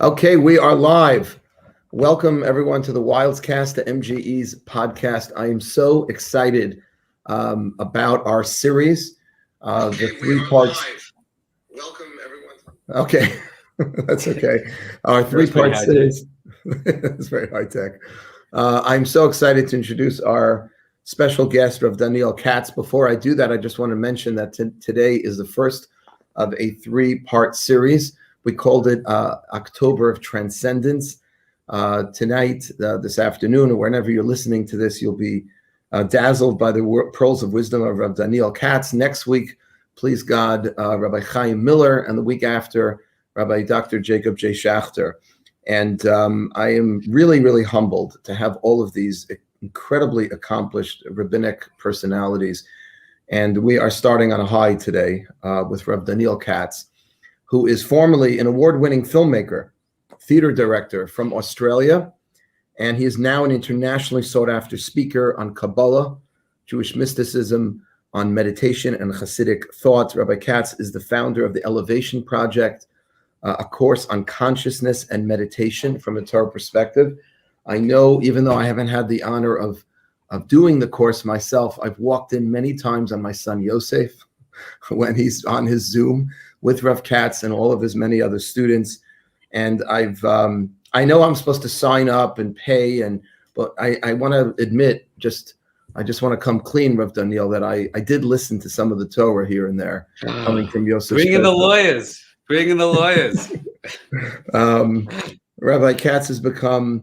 Okay, we are live. Welcome everyone to the Wildes Cast, the MGE's podcast. I am so excited about our series. The three parts. Live. Welcome everyone. Okay, that's okay. Our three-part series. It's very high tech. I'm so excited to introduce our special guest, Rabbi Doniel Katz. Before I do that, I just want to mention that today is the first of a three-part series. We called it October of Transcendence. Tonight, this afternoon, or whenever you're listening to this, you'll be dazzled by the pearls of wisdom of Rabbi Doniel Katz. Next week, please God, Rabbi Chaim Miller, and the week after, Rabbi Dr. Jacob J. Schachter. And I am really, really humbled to have all of these incredibly accomplished rabbinic personalities. And we are starting on a high today with Rabbi Doniel Katz, who is formerly an award-winning filmmaker, theater director from Australia, and he is now an internationally sought-after speaker on Kabbalah, Jewish mysticism, on meditation and Hasidic thought. Rabbi Katz is the founder of the Elevation Project, a course on consciousness and meditation from a Torah perspective. I know, even though I haven't had the honor of doing the course myself, I've walked in many times on my son Yosef when he's on his Zoom with Rav Katz and all of his many other students. And I know I'm supposed to sign up and pay, but I want to admit, I just want to come clean, Rav Doniel, that I did listen to some of the Torah here and there coming from Yosef. Bring in the lawyers. Bring in the lawyers. Rabbi Katz has become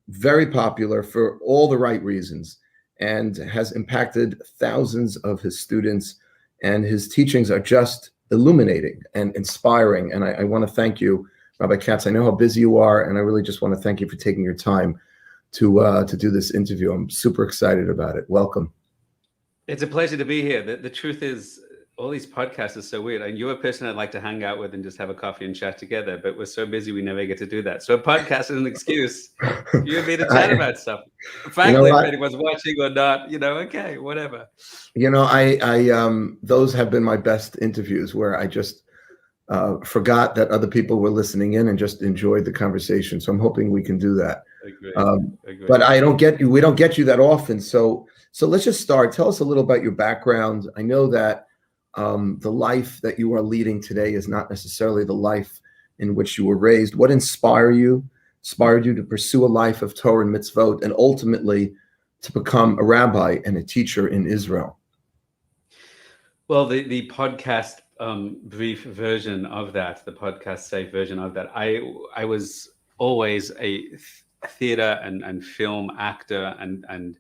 very popular for all the right reasons and has impacted thousands of his students, and his teachings are just illuminating and inspiring. And I want to thank you, Rabbi Katz. I know how busy you are, and I really just want to thank you for taking your time to do this interview. I'm super excited about it. Welcome. It's a pleasure to be here. The truth is, all these podcasts are so weird. And you're a person I'd like to hang out with and just have a coffee and chat together, but we're so busy we never get to do that. So a podcast is an excuse for you and me to chat about stuff. Frankly, if anyone's watching or not, okay, whatever. I those have been my best interviews where I just forgot that other people were listening in and just enjoyed the conversation. So I'm hoping we can do that. Agreed. But we don't get you that often. So let's just start. Tell us a little about your background. I know that the life that you are leading today is not necessarily the life in which you were raised. What inspired you to pursue a life of Torah and mitzvot, and ultimately to become a rabbi and a teacher in Israel? Well, the podcast brief version of that, the podcast safe version of that, I was always a theater and film actor and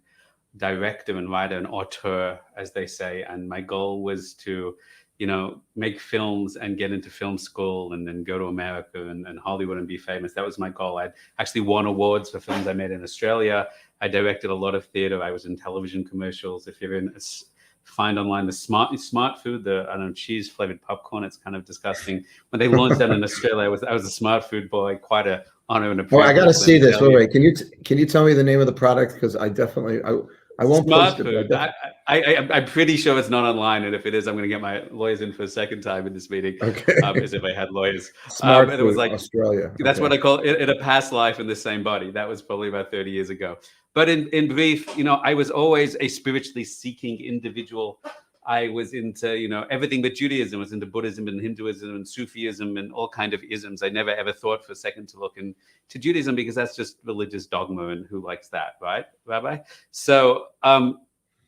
director and writer and auteur, as they say. And my goal was to, make films and get into film school and then go to America and Hollywood and be famous. That was my goal. I'd actually won awards for films I made in Australia. I directed a lot of theater. I was in television commercials. If you're in find online the smart food, the cheese flavored popcorn, it's kind of disgusting. When they launched that in Australia, I was a smart food boy, quite a honor and a privilege. I got to see this. Wait, can you tell me the name of the product? Because I won't post it. I'm pretty sure it's not online, and if it is, I'm going to get my lawyers in for a second time in this meeting. Okay. As if I had lawyers. Smart it was like Australia. That's what I call it, in a past life in the same body. That was probably about 30 years ago. But in brief, I was always a spiritually seeking individual. I was into, everything but Judaism. I was into Buddhism and Hinduism and Sufism and all kind of isms. I never ever thought for a second to look into Judaism, because that's just religious dogma, and who likes that, right, Rabbi? So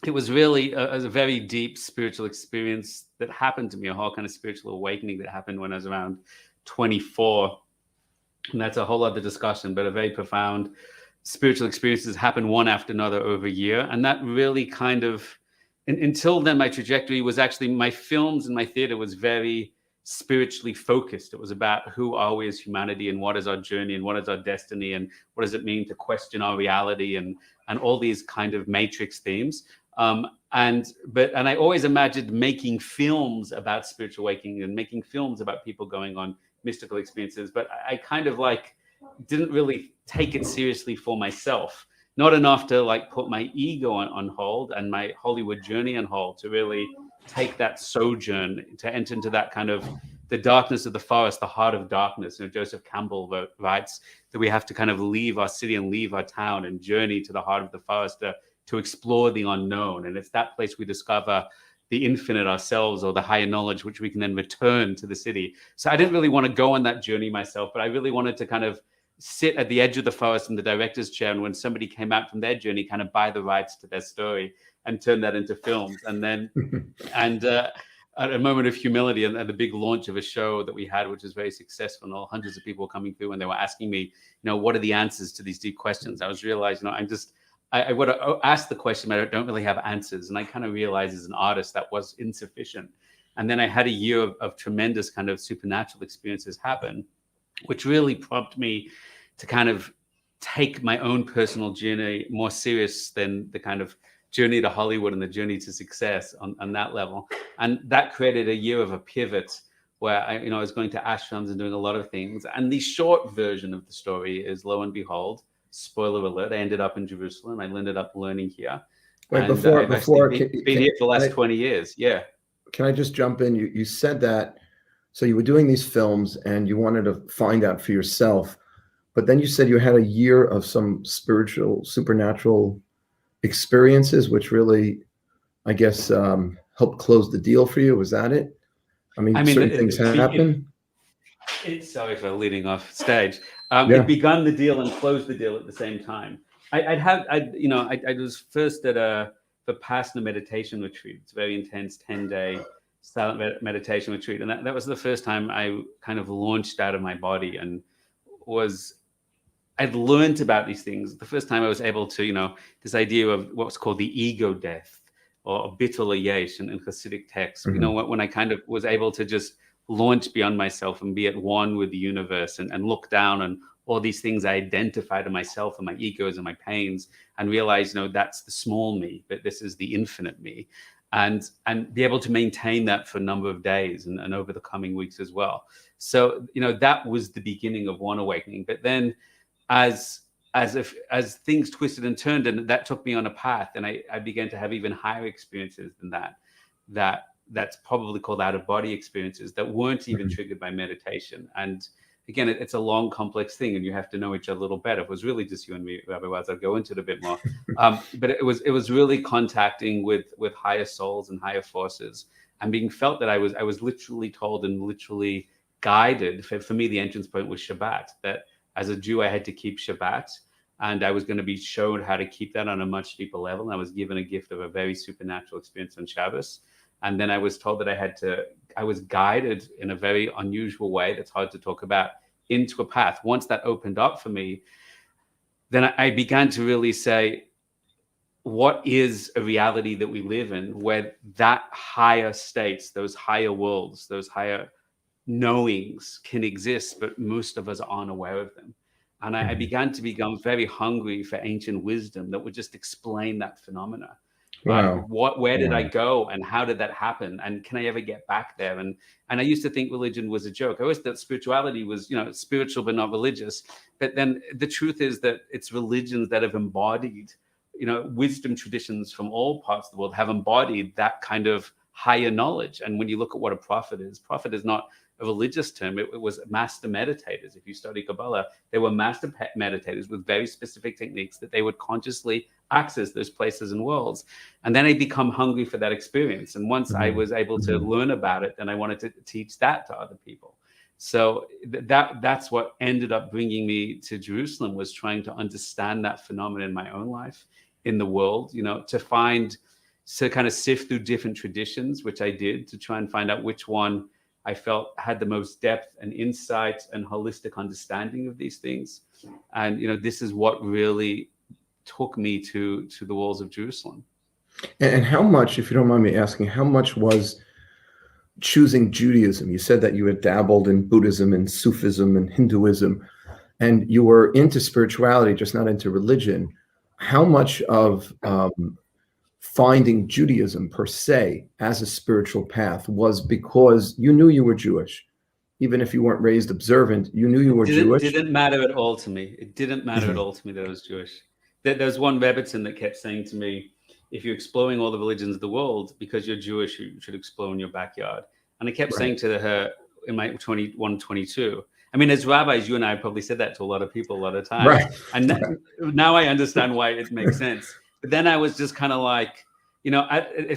it was really a very deep spiritual experience that happened to me, a whole kind of spiritual awakening that happened when I was around 24. And that's a whole other discussion, but a very profound spiritual experiences happened one after another over a year. And that really kind of, until then, my trajectory was actually, my films and my theater was very spiritually focused. It was about who are we as humanity, and what is our journey, and what is our destiny, and what does it mean to question our reality, and all these kind of matrix themes. And I always imagined making films about spiritual awakening and making films about people going on mystical experiences, but I kind of didn't really take it seriously for myself. Not enough to put my ego on hold and my Hollywood journey on hold, to really take that sojourn, to enter into that kind of the darkness of the forest, the heart of darkness. Joseph Campbell writes that we have to kind of leave our city and leave our town and journey to the heart of the forest to explore the unknown. And it's that place we discover the infinite ourselves, or the higher knowledge, which we can then return to the city. So I didn't really want to go on that journey myself, but I really wanted to kind of sit at the edge of the forest in the director's chair, and when somebody came out from their journey, kind of buy the rights to their story and turn that into films. And then at a moment of humility, and the big launch of a show that we had, which was very successful, and all hundreds of people coming through, and they were asking me, what are the answers to these deep questions? I was realizing, I would ask the question, but I don't really have answers. And I kind of realized as an artist that was insufficient. And then I had a year of tremendous kind of supernatural experiences happen, which really prompted me to kind of take my own personal journey more serious than the kind of journey to Hollywood and the journey to success on that level. And that created a year of a pivot where I was going to ashrams and doing a lot of things. And the short version of the story is, lo and behold, spoiler alert, I ended up in Jerusalem. I ended up learning here. Wait, and before been here for the last 20 years. Yeah. Can I just jump in? You said that, so you were doing these films and you wanted to find out for yourself, but then you said you had a year of some spiritual, supernatural experiences, which really, I guess, helped close the deal for you. Was that it? I mean certain things happen. Sorry for leading off stage. It begun the deal and closed the deal at the same time. I was first at a Vipassana meditation retreat. It's a very intense 10-day silent meditation retreat, and that was the first time I kind of launched out of my body and I'd learned about these things. The first time I was able to, this idea of what's called the ego death, or bittul yesh in Hasidic texts. Mm-hmm. When I kind of was able to just launch beyond myself and be at one with the universe and look down on all these things I identify to myself and my egos and my pains, and realize, that's the small me, but this is the infinite me. And be able to maintain that for a number of days and over the coming weeks as well. So, that was the beginning of one awakening. But then as things twisted and turned, and that took me on a path, and I began to have even higher experiences than that's probably called out-of-body experiences that weren't even triggered by meditation. And again, it's a long, complex thing, and you have to know each other a little better. If it was really just you and me, Rabbi Wildes, I'd go into it a bit more. But it was really contacting with higher souls and higher forces, and being felt that I was literally told and literally guided. For me, the entrance point was Shabbat. That as a Jew, I had to keep Shabbat, and I was going to be shown how to keep that on a much deeper level. And I was given a gift of a very supernatural experience on Shabbos. And then I was told that I was guided in a very unusual way that's hard to talk about into a path. Once that opened up for me, then I began to really say, what is a reality that we live in where that higher states, those higher worlds, those higher knowings can exist, but most of us aren't aware of them. And I began to become very hungry for ancient wisdom that would just explain that phenomena. Wow. Where did I go, and how did that happen, and can I ever get back there? And I used to think religion was a joke. I always thought spirituality was, spiritual but not religious. But then the truth is that it's religions that have embodied, wisdom traditions from all parts of the world have embodied that kind of higher knowledge. And when you look at what a prophet is not a religious term. It was master meditators. If you study Kabbalah, they were master meditators with very specific techniques that they would consciously access those places and worlds. And then I become hungry for that experience. And once I was able to learn about it, then I wanted to teach that to other people. So that's what ended up bringing me to Jerusalem, was trying to understand that phenomenon in my own life, in the world, to kind of sift through different traditions, which I did, to try and find out which one I felt had the most depth and insight and holistic understanding of these things. And, this is what really took me to the walls of Jerusalem. And how much, if you don't mind me asking, how much was choosing Judaism? You said that you had dabbled in Buddhism and Sufism and Hinduism, and you were into spirituality, just not into religion. How much of finding Judaism per se as a spiritual path was because you knew you were Jewish? Even if you weren't raised observant, you knew you were Jewish? It didn't matter at all to me. It didn't matter at all to me that I was Jewish. There's one Rebbitzin that kept saying to me, if you're exploring all the religions of the world, because you're Jewish, you should explore in your backyard. And I kept saying to her, in my 21, 22. I mean, as rabbis, you and I probably said that to a lot of people a lot of times. Right. And now I understand why it makes sense. But then I was just kind of like,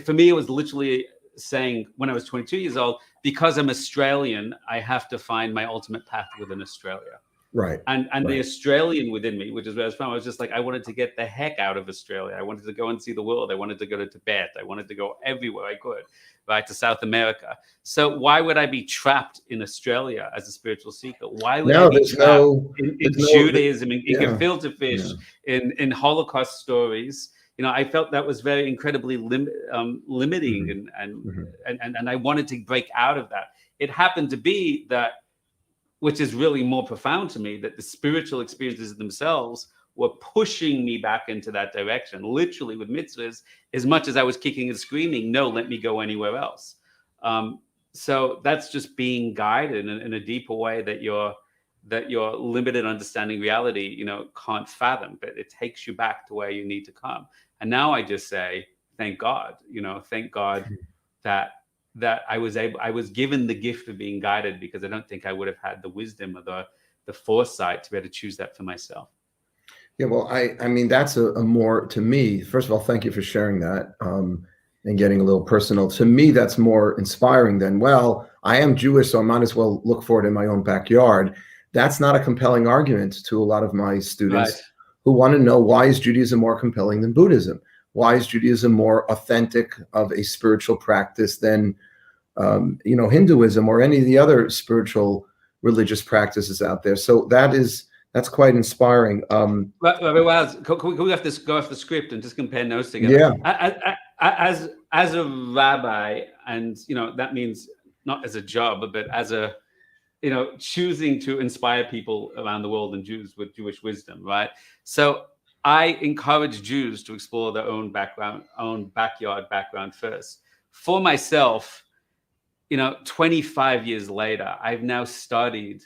for me, it was literally saying when I was 22 years old, because I'm Australian, I have to find my ultimate path within Australia. Right. And the Australian within me, which is where I was from, I was just like, I wanted to get the heck out of Australia. I wanted to go and see the world. I wanted to go to Tibet. I wanted to go everywhere I could, right, to South America. So why would I be trapped in Australia as a spiritual seeker? Why would I be trapped in Judaism, in gefilte fish, in Holocaust stories? I felt that was very incredibly limiting, and I wanted to break out of that. It happened to be that, which is really more profound to me, that the spiritual experiences themselves were pushing me back into that direction, literally with mitzvahs, as much as I was kicking and screaming, no, let me go anywhere else. So that's just being guided in a deeper way that your limited understanding reality, can't fathom, but it takes you back to where you need to come. And now I just say, thank God, thank God that I was given the gift of being guided, because I don't think I would have had the wisdom or the foresight to be able to choose that for myself. Yeah, well, I mean, that's a more, to me, first of all, thank you for sharing that and getting a little personal. To me, that's more inspiring than, well, I am Jewish, so I might as well look for it in my own backyard. That's not a compelling argument to a lot of my students who want to know, why is Judaism more compelling than Buddhism? Why is Judaism more authentic of a spiritual practice than, Hinduism or any of the other spiritual religious practices out there? So that's quite inspiring. Rabbi Wildes, can we have this go off the script and just compare notes together? Yeah. As a rabbi, and that means not as a job, but as a choosing to inspire people around the world and Jews with Jewish wisdom, right? So I encourage Jews to explore their own backyard background first. For myself, 25 years later, I've now studied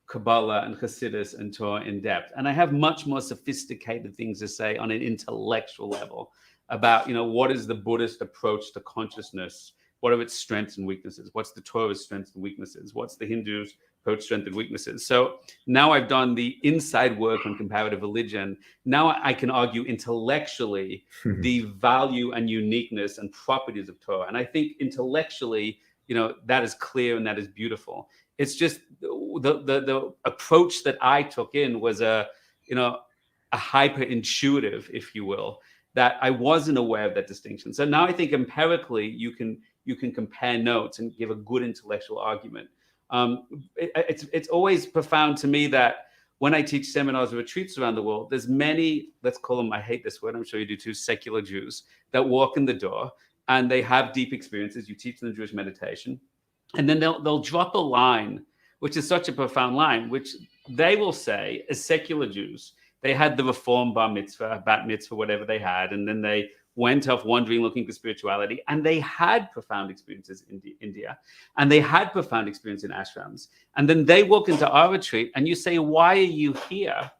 Kabbalah and Hasidus and Torah in depth, and I have much more sophisticated things to say on an intellectual level about, what is the Buddhist approach to consciousness? What are its strengths and weaknesses? What's the Torah's strengths and weaknesses? What's the Hindu's approach, strengths and weaknesses? So now I've done the inside work on comparative religion. Now I can argue intellectually the value and uniqueness and properties of Torah. And I think intellectually, that is clear and that is beautiful. It's just the approach that I took in was a hyper intuitive, if you will, that I wasn't aware of that distinction. So now I think empirically you can compare notes and give a good intellectual argument. It's always profound to me that when I teach seminars or retreats around the world, there's many, let's call them, I hate this word, I'm sure you do too, secular Jews that walk in the door and they have deep experiences. You teach them Jewish meditation, and then they'll drop a line, which is such a profound line, which they will say as secular Jews, they had the reform bar mitzvah, bat mitzvah, whatever they had, and then they went off wandering, looking for spirituality, and they had profound experiences in India, and they had profound experience in ashrams. And then they walk into our retreat, and you say, why are you here?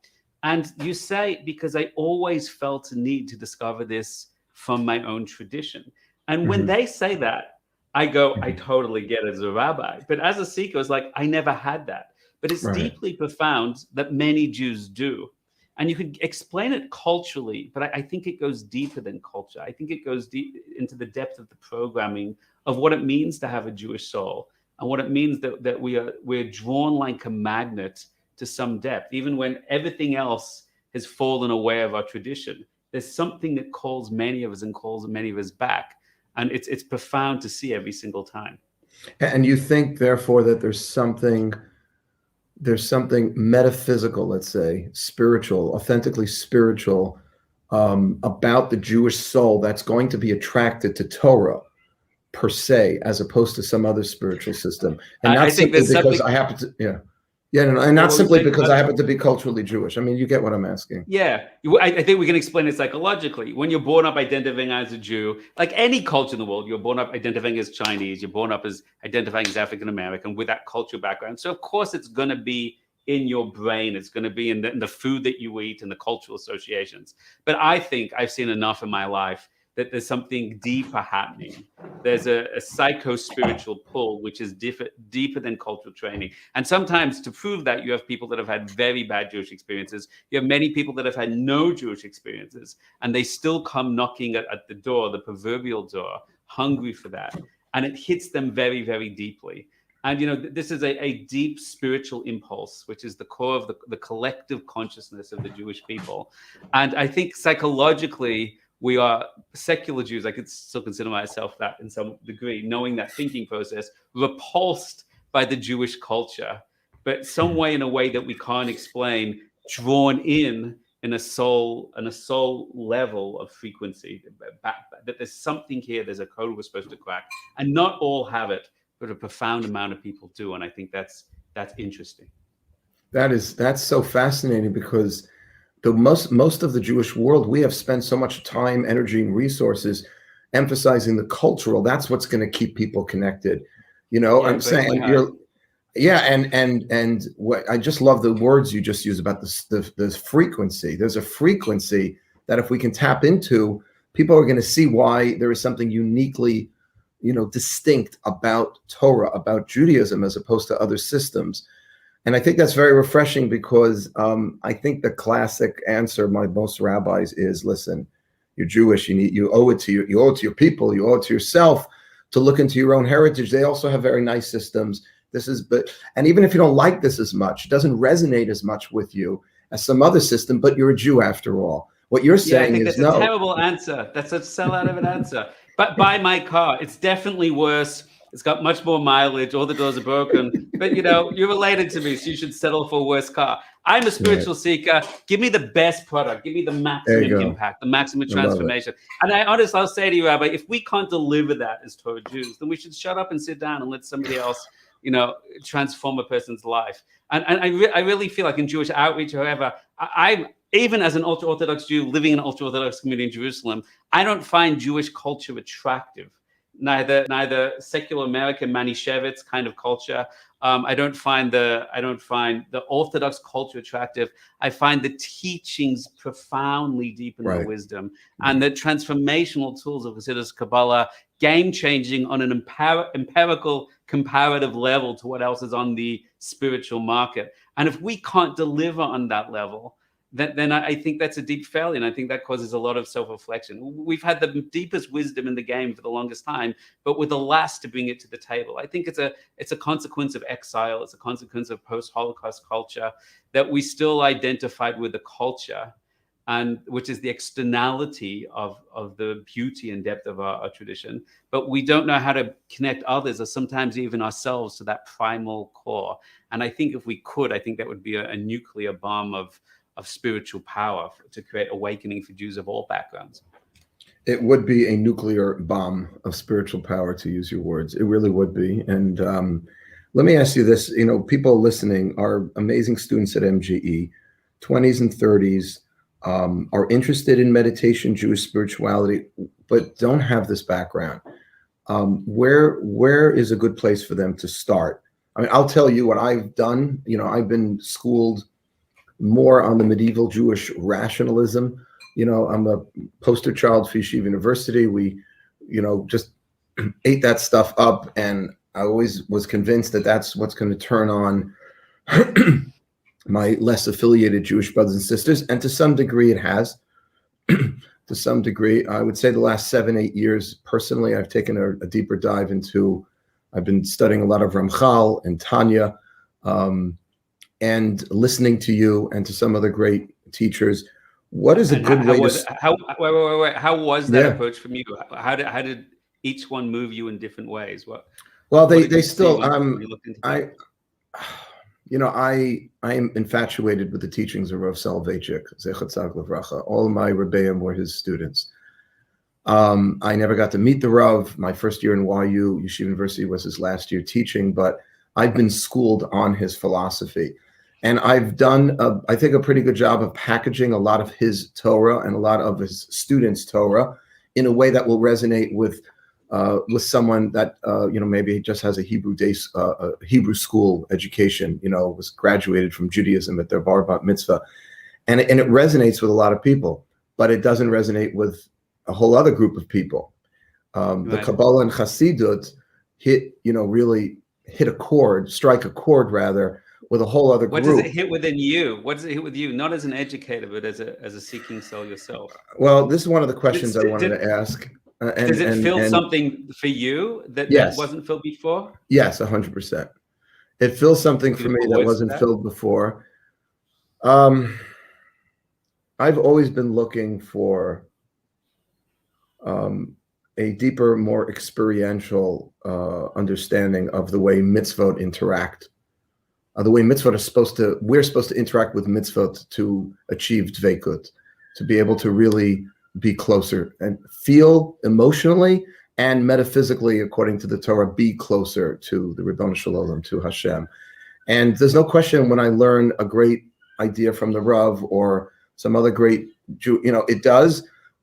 And you say, because I always felt a need to discover this from my own tradition. And when they say that, I go, I totally get it as a rabbi. But as a seeker, it's like, I never had that. But it's deeply profound that many Jews do. And you could explain it culturally, but I think it goes deeper than culture. I think it goes deep into the depth of the programming of what it means to have a Jewish soul, and what it means that we're drawn like a magnet to some depth, even when everything else has fallen away of our tradition. There's something that calls many of us and calls many of us back, and it's profound to see every single time. And you think, therefore, that there's something metaphysical, let's say, spiritual, authentically spiritual, about the Jewish soul that's going to be attracted to Torah per se, as opposed to some other spiritual system. And not simply because I happen to, and not simply because I happen to be culturally Jewish. I mean, you get what I'm asking. Yeah, I think we can explain it psychologically. When you're born up identifying as a Jew, like any culture in the world, you're born up identifying as Chinese, you're born up as identifying as African American with that cultural background. So of course it's going to be in your brain. It's going to be in the food that you eat and the cultural associations. But I think I've seen enough in my life that there's something deeper happening. There's a psycho-spiritual pull, which is deeper than cultural training. And sometimes to prove that, you have people that have had very bad Jewish experiences. You have many people that have had no Jewish experiences, and they still come knocking at the door, the proverbial door, hungry for that. And it hits them very, very deeply. And, this is a deep spiritual impulse, which is the core of the collective consciousness of the Jewish people. And I think psychologically, we are secular Jews. I could still consider myself that in some degree, knowing that thinking process, repulsed by the Jewish culture, but some way, in a way that we can't explain, drawn in a soul level of frequency, that there's something here, there's a code we're supposed to crack. And not all have it, but a profound amount of people do. And I think that's interesting. That's so fascinating, because most of the Jewish world, we have spent so much time, energy, and resources emphasizing the cultural. That's what's going to keep people connected. I'm saying and what I just love the words you just used about the frequency. There's a frequency that if we can tap into, people are going to see why there is something uniquely, distinct about Torah, about Judaism, as opposed to other systems. And I think that's very refreshing, because I think the classic answer by most rabbis is, listen, you're Jewish, you owe it to your people, you owe it to yourself to look into your own heritage. They also have very nice systems. And even if you don't like this as much, it doesn't resonate as much with you as some other system, but you're a Jew after all. What you're saying is no. That's a terrible answer. That's a sellout of an answer. But buy my car. It's definitely worse. It's got much more mileage. All the doors are broken. But, you're related to me, so you should settle for a worse car. I'm a spiritual seeker. Give me the best product. Give me the maximum impact, the maximum transformation. And I'll say to you, Rabbi, if we can't deliver that as Torah Jews, then we should shut up and sit down and let somebody else, transform a person's life. And I really feel like in Jewish outreach, however, I'm even as an ultra-Orthodox Jew living in an ultra-Orthodox community in Jerusalem, I don't find Jewish culture attractive. Neither secular American Manischewitz kind of culture. I don't find the Orthodox culture attractive. I find the teachings profoundly deep in the wisdom, and the transformational tools of Hasidus Kabbalah, game-changing on an empirical comparative level to what else is on the spiritual market. And if we can't deliver on that level, then I think that's a deep failure. And I think that causes a lot of self-reflection. We've had the deepest wisdom in the game for the longest time, but we're the last to bring it to the table. I think it's a consequence of exile. It's a consequence of post-Holocaust culture, that we still identified with the culture, and which is the externality of the beauty and depth of our tradition. But we don't know how to connect others, or sometimes even ourselves, to that primal core. And I think if we could, I think that would be a nuclear bomb of spiritual power to create awakening for Jews of all backgrounds. It would be a nuclear bomb of spiritual power, to use your words. It really would be. And let me ask you this, people listening are amazing students at MGE, 20s and 30s, are interested in meditation, Jewish spirituality, but don't have this background. Where is a good place for them to start? I mean, I'll tell you what I've done. I've been schooled more on the medieval Jewish rationalism. I'm a poster child for Yeshiva University. We, just ate that stuff up, and I always was convinced that that's what's going to turn on my less affiliated Jewish brothers and sisters. And to some degree it has. To some degree, I would say the last 7-8 years, personally, I've taken a deeper dive into, I've been studying a lot of Ramchal and Tanya, and listening to you and to some other great teachers. What is a good way to... How was that approach from you? How did each one move you in different ways? They still... I am infatuated with the teachings of Rav Soloveitchik, Zechat Tzaddik Livracha. All of my Rebbeim were his students. I never got to meet the Rav. My first year in YU, Yeshiva University, was his last year teaching, but I've been schooled on his philosophy. And I've done, I think, a pretty good job of packaging a lot of his Torah and a lot of his students' Torah in a way that will resonate with someone that maybe just has a Hebrew school education, was graduated from Judaism at their bar bat mitzvah, and it resonates with a lot of people, but it doesn't resonate with a whole other group of people. The Kabbalah and Chassidut really strike a chord rather, with a whole other group. What does it hit within you? What does it hit with you? Not as an educator, but as a seeking soul yourself. Well, this is one of the questions I wanted to ask. Does it fill something for you that wasn't filled before? Yes, 100%. It fills something for me that wasn't filled before. I've always been looking for a deeper, more experiential understanding of the way mitzvot interact. The way mitzvot we're supposed to interact with mitzvot to achieve dveikut, to be able to really be closer and feel emotionally and metaphysically, according to the Torah, be closer to the Ribono Shel Olam, to Hashem. And there's no question when I learn a great idea from the Rav or some other great Jew, it does.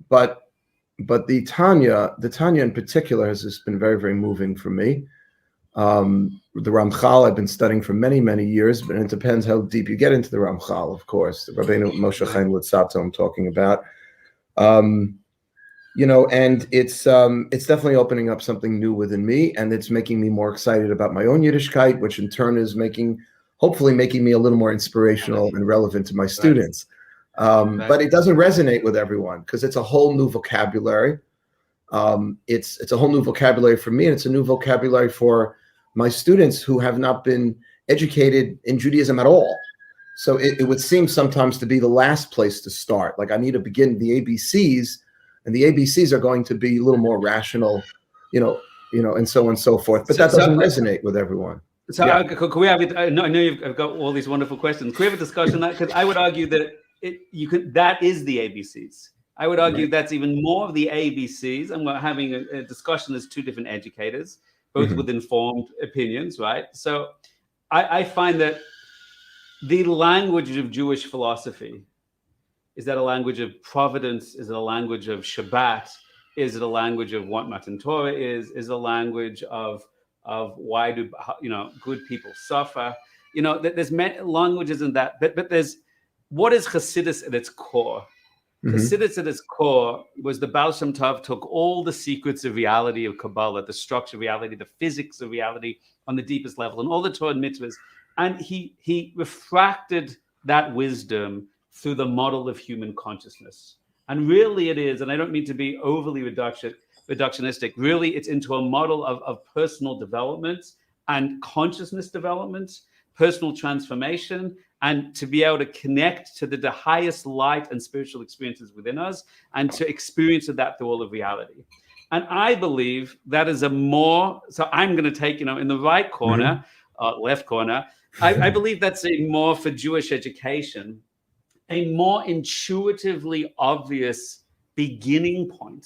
But the Tanya in particular has just been very, very moving for me. The Ramchal I've been studying for many, many years, but it depends how deep you get into the Ramchal, of course. The Rabbeinu Moshe Chaim Luzzatto I'm talking about. And it's definitely opening up something new within me, and it's making me more excited about my own Yiddishkeit, which in turn is hopefully making me a little more inspirational and relevant to my students. But it doesn't resonate with everyone because it's a whole new vocabulary. It's a whole new vocabulary for me, and it's a new vocabulary for my students who have not been educated in Judaism at all. So it would seem sometimes to be the last place to start. Like I need to begin the ABCs, and the ABCs are going to be a little more rational, and so on and so forth. But that doesn't resonate with everyone. So can we have it? I know you've got all these wonderful questions. Can we have a discussion on that? Because I would argue that that is the ABCs. I would argue that's even more of the ABCs, and we're having a discussion as two different educators, both with informed opinions, right? So I find that the language of Jewish philosophy, is that a language of providence? Is it a language of Shabbat? Is it a language of what Matan Torah is? Is it a language of why do good people suffer? There's many languages in that, but there's what is Chassidus at its core? Chassidus at its core was the Baal Shem Tov took all the secrets of reality of Kabbalah, the structure of reality, the physics of reality on the deepest level, and all the Torah and mitzvahs, and he refracted that wisdom through the model of human consciousness. And really it is, and I don't mean to be overly reductionistic, really it's into a model of personal development and consciousness development, personal transformation, and to be able to connect to the highest light and spiritual experiences within us, and to experience that through all of reality. And I believe that is so I'm going to take, in the right corner, left corner, I believe that's a more for Jewish education, a more intuitively obvious beginning point.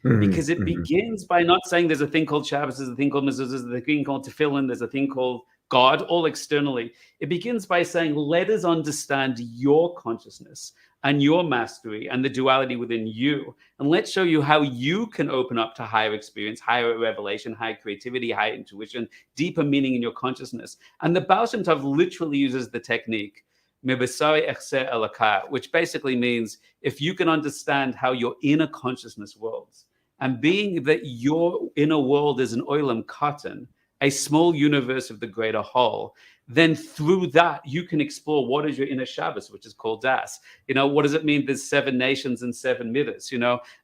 Because it begins by not saying there's a thing called Shabbos, there's a thing called mezuzah, there's a thing called tefillin, there's a thing called God, all externally. It begins by saying, let us understand your consciousness and your mastery and the duality within you. And let's show you how you can open up to higher experience, higher revelation, higher creativity, higher intuition, deeper meaning in your consciousness. And the Baal Shem Tov literally uses the technique, which basically means if you can understand how your inner consciousness worlds, and being that your inner world is an olam katan, a small universe of the greater whole, then through that you can explore what is your inner Shabbos, which is called Das. What does it mean there's 7 nations and 7 midas,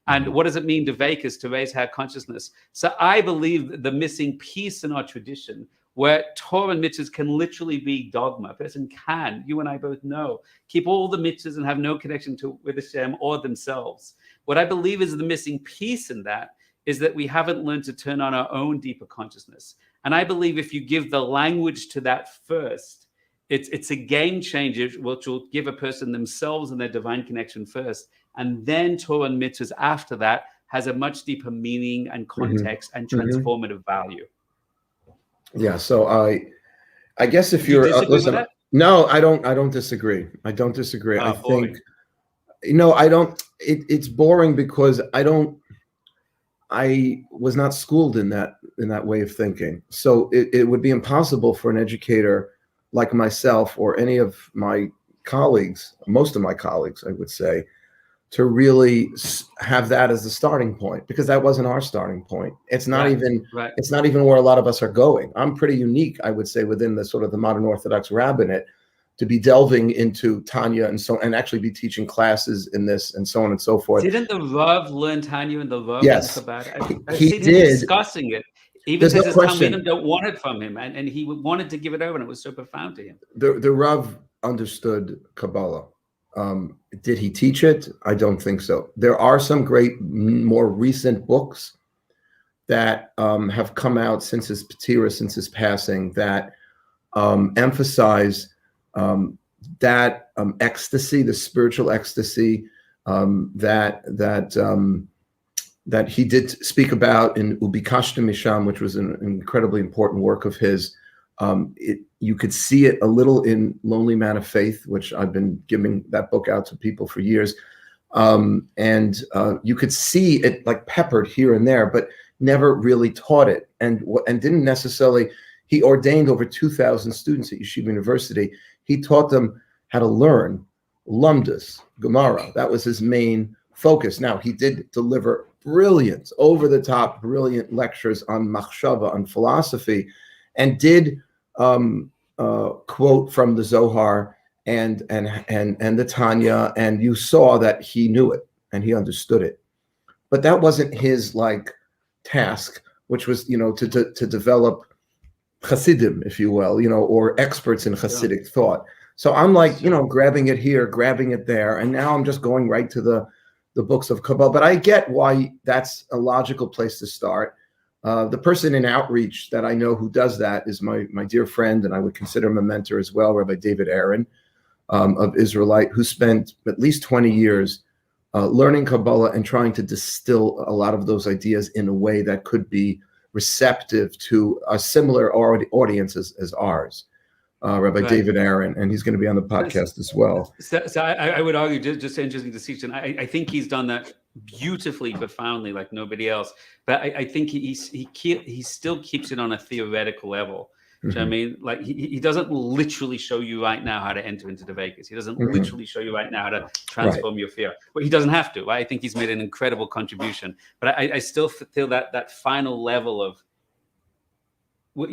and what does it mean Dveikus, to raise higher consciousness? So I believe the missing piece in our tradition, where Torah and mitzvahs can literally be dogma. A person can, you and I both know, keep all the mitzvahs and have no connection with Hashem or themselves. What I believe is the missing piece in that is that we haven't learned to turn on our own deeper consciousness. And I believe if you give the language to that first, it's a game changer, which will give a person themselves and their divine connection first. And then Torah and mitzvahs after that has a much deeper meaning and context and transformative value. Yeah. So I guess if you're listen, no, I don't disagree. I don't disagree. I think, I don't, it's boring because I was not schooled in that way of thinking. So it would be impossible for an educator like myself or any of my colleagues, most of my colleagues, I would say, to really have that as the starting point, because that wasn't our starting point. It's not it's not even where a lot of us are going. I'm pretty unique, I would say, within the sort of the modern Orthodox rabbinate, to be delving into Tanya and actually be teaching classes in this and so on and so forth. Didn't the Rav learn Tanya and the Rav Yes, in Chabad? I've he seen did. him discussing it. Even There's his no question. Talmidim don't want it from him, and he wanted to give it over, and it was so profound to him. The Rav understood Kabbalah. Did he teach it? I don't think so. There are some great, more recent books that have come out since his Patira, since his passing, that emphasize that ecstasy, the spiritual ecstasy that he did speak about in Ubikashta Misham, which was an incredibly important work of his. You could see it a little in Lonely Man of Faith, which I've been giving that book out to people for years. And you could see it like peppered here and there, but never really taught it, and didn't necessarily. He ordained over 2,000 students at Yeshiva University. He taught them how to learn Lumdus, Gemara. That was his main focus. Now, he did deliver brilliant, over-the-top, brilliant lectures on machshava, on philosophy, and did quote from the Zohar and the Tanya, and you saw that he knew it and he understood it. But that wasn't his task, which was to develop Hasidim, if you will, or experts in Hasidic thought. So I'm grabbing it here, grabbing it there, and now I'm just going right to the books of Kabbalah. But I get why that's a logical place to start. The person in outreach that I know who does that is my dear friend, and I would consider him a mentor as well, Rabbi David Aaron of Israelite, who spent at least 20 years learning Kabbalah and trying to distill a lot of those ideas in a way that could be receptive to a similar audience as ours. Rabbi David Aaron, and he's going to be on the podcast as well. So I would argue, just interesting to see, and I think he's done that beautifully, profoundly, like nobody else. But I think he still keeps it on a theoretical level. Mm-hmm. Do you know what I mean? Like he doesn't literally show you right now how to enter into the Vegas. He doesn't literally show you right now how to transform your fear. Well, he doesn't have to. Right? I think he's made an incredible contribution. But I still feel that final level of, I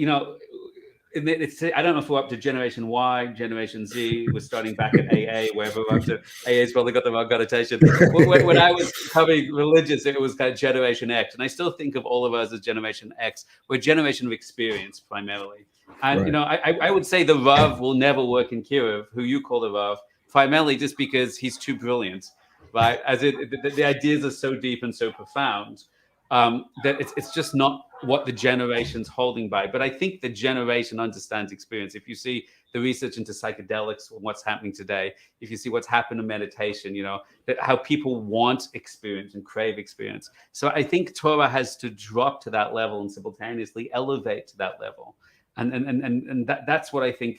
don't know if we're up to Generation Y, Generation Z. We're starting back at AA, wherever we're up to. AA's probably got the wrong connotation. When I was becoming religious, it was kind of Generation X. And I still think of all of us as Generation X. We're a generation of experience, primarily. And, I would say the Rav will never work in Kiev, who you call the Rav, primarily just because he's too brilliant, right? The ideas are so deep and so profound that it's just not what the generation's holding by. But I think the generation understands experience. If you see the research into psychedelics and what's happening today, if you see what's happened in meditation, that how people want experience and crave experience. So I think Torah has to drop to that level and simultaneously elevate to that level. And that's what I think,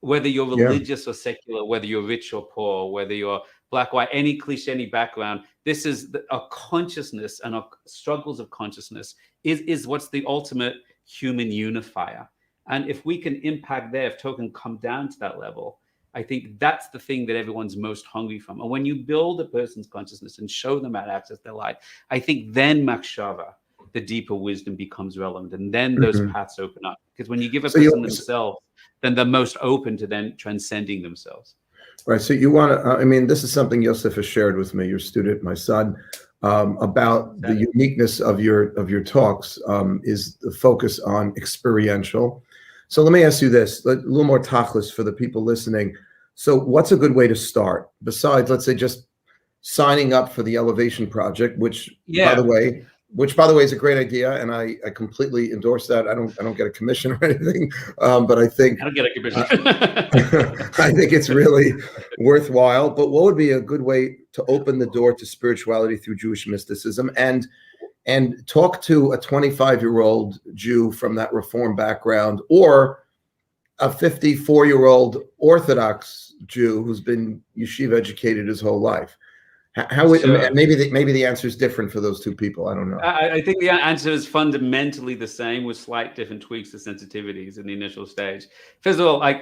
whether you're religious or secular, whether you're rich or poor, whether you're black, white, any cliche, any background, this is our consciousness and our struggles of consciousness is what's the ultimate human unifier. And if we can impact there, if Torah can come down to that level, I think that's the thing that everyone's most hungry from. And when you build a person's consciousness and show them how to access their life, I think then Makshava, the deeper wisdom, becomes relevant. And then those paths open up. Because when you give a person themselves, then they're most open to then transcending themselves. Right. So you want to, this is something Yosef has shared with me, your student, my son, about the uniqueness of your talks is the focus on experiential. So let me ask you this, a little more tachlis for the people listening. So what's a good way to start besides, let's say, just signing up for the Elevation Project, which by the way is a great idea, and I completely endorse that. I don't get a commission or anything, but I think I don't get a commission. I think it's really worthwhile. But what would be a good way to open the door to spirituality through Jewish mysticism, and talk to a 25-year-old Jew from that Reform background, or a 54-year-old Orthodox Jew who's been yeshiva educated his whole life? Sure. Maybe the answer is different for those two people. I don't know. I think the answer is fundamentally the same with slight different tweaks to sensitivities in the initial stage. First of all, I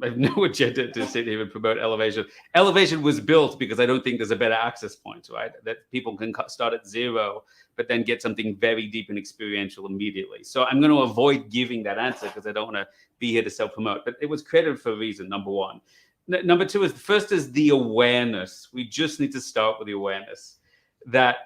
have no agenda to sit here and promote elevation. Elevation was built because I don't think there's a better access point, right? That people can start at zero, but then get something very deep and experiential immediately. So I'm going to avoid giving that answer because I don't want to be here to self-promote. But it was created for a reason, number one. Number two is first is the awareness. We just need to start with the awareness that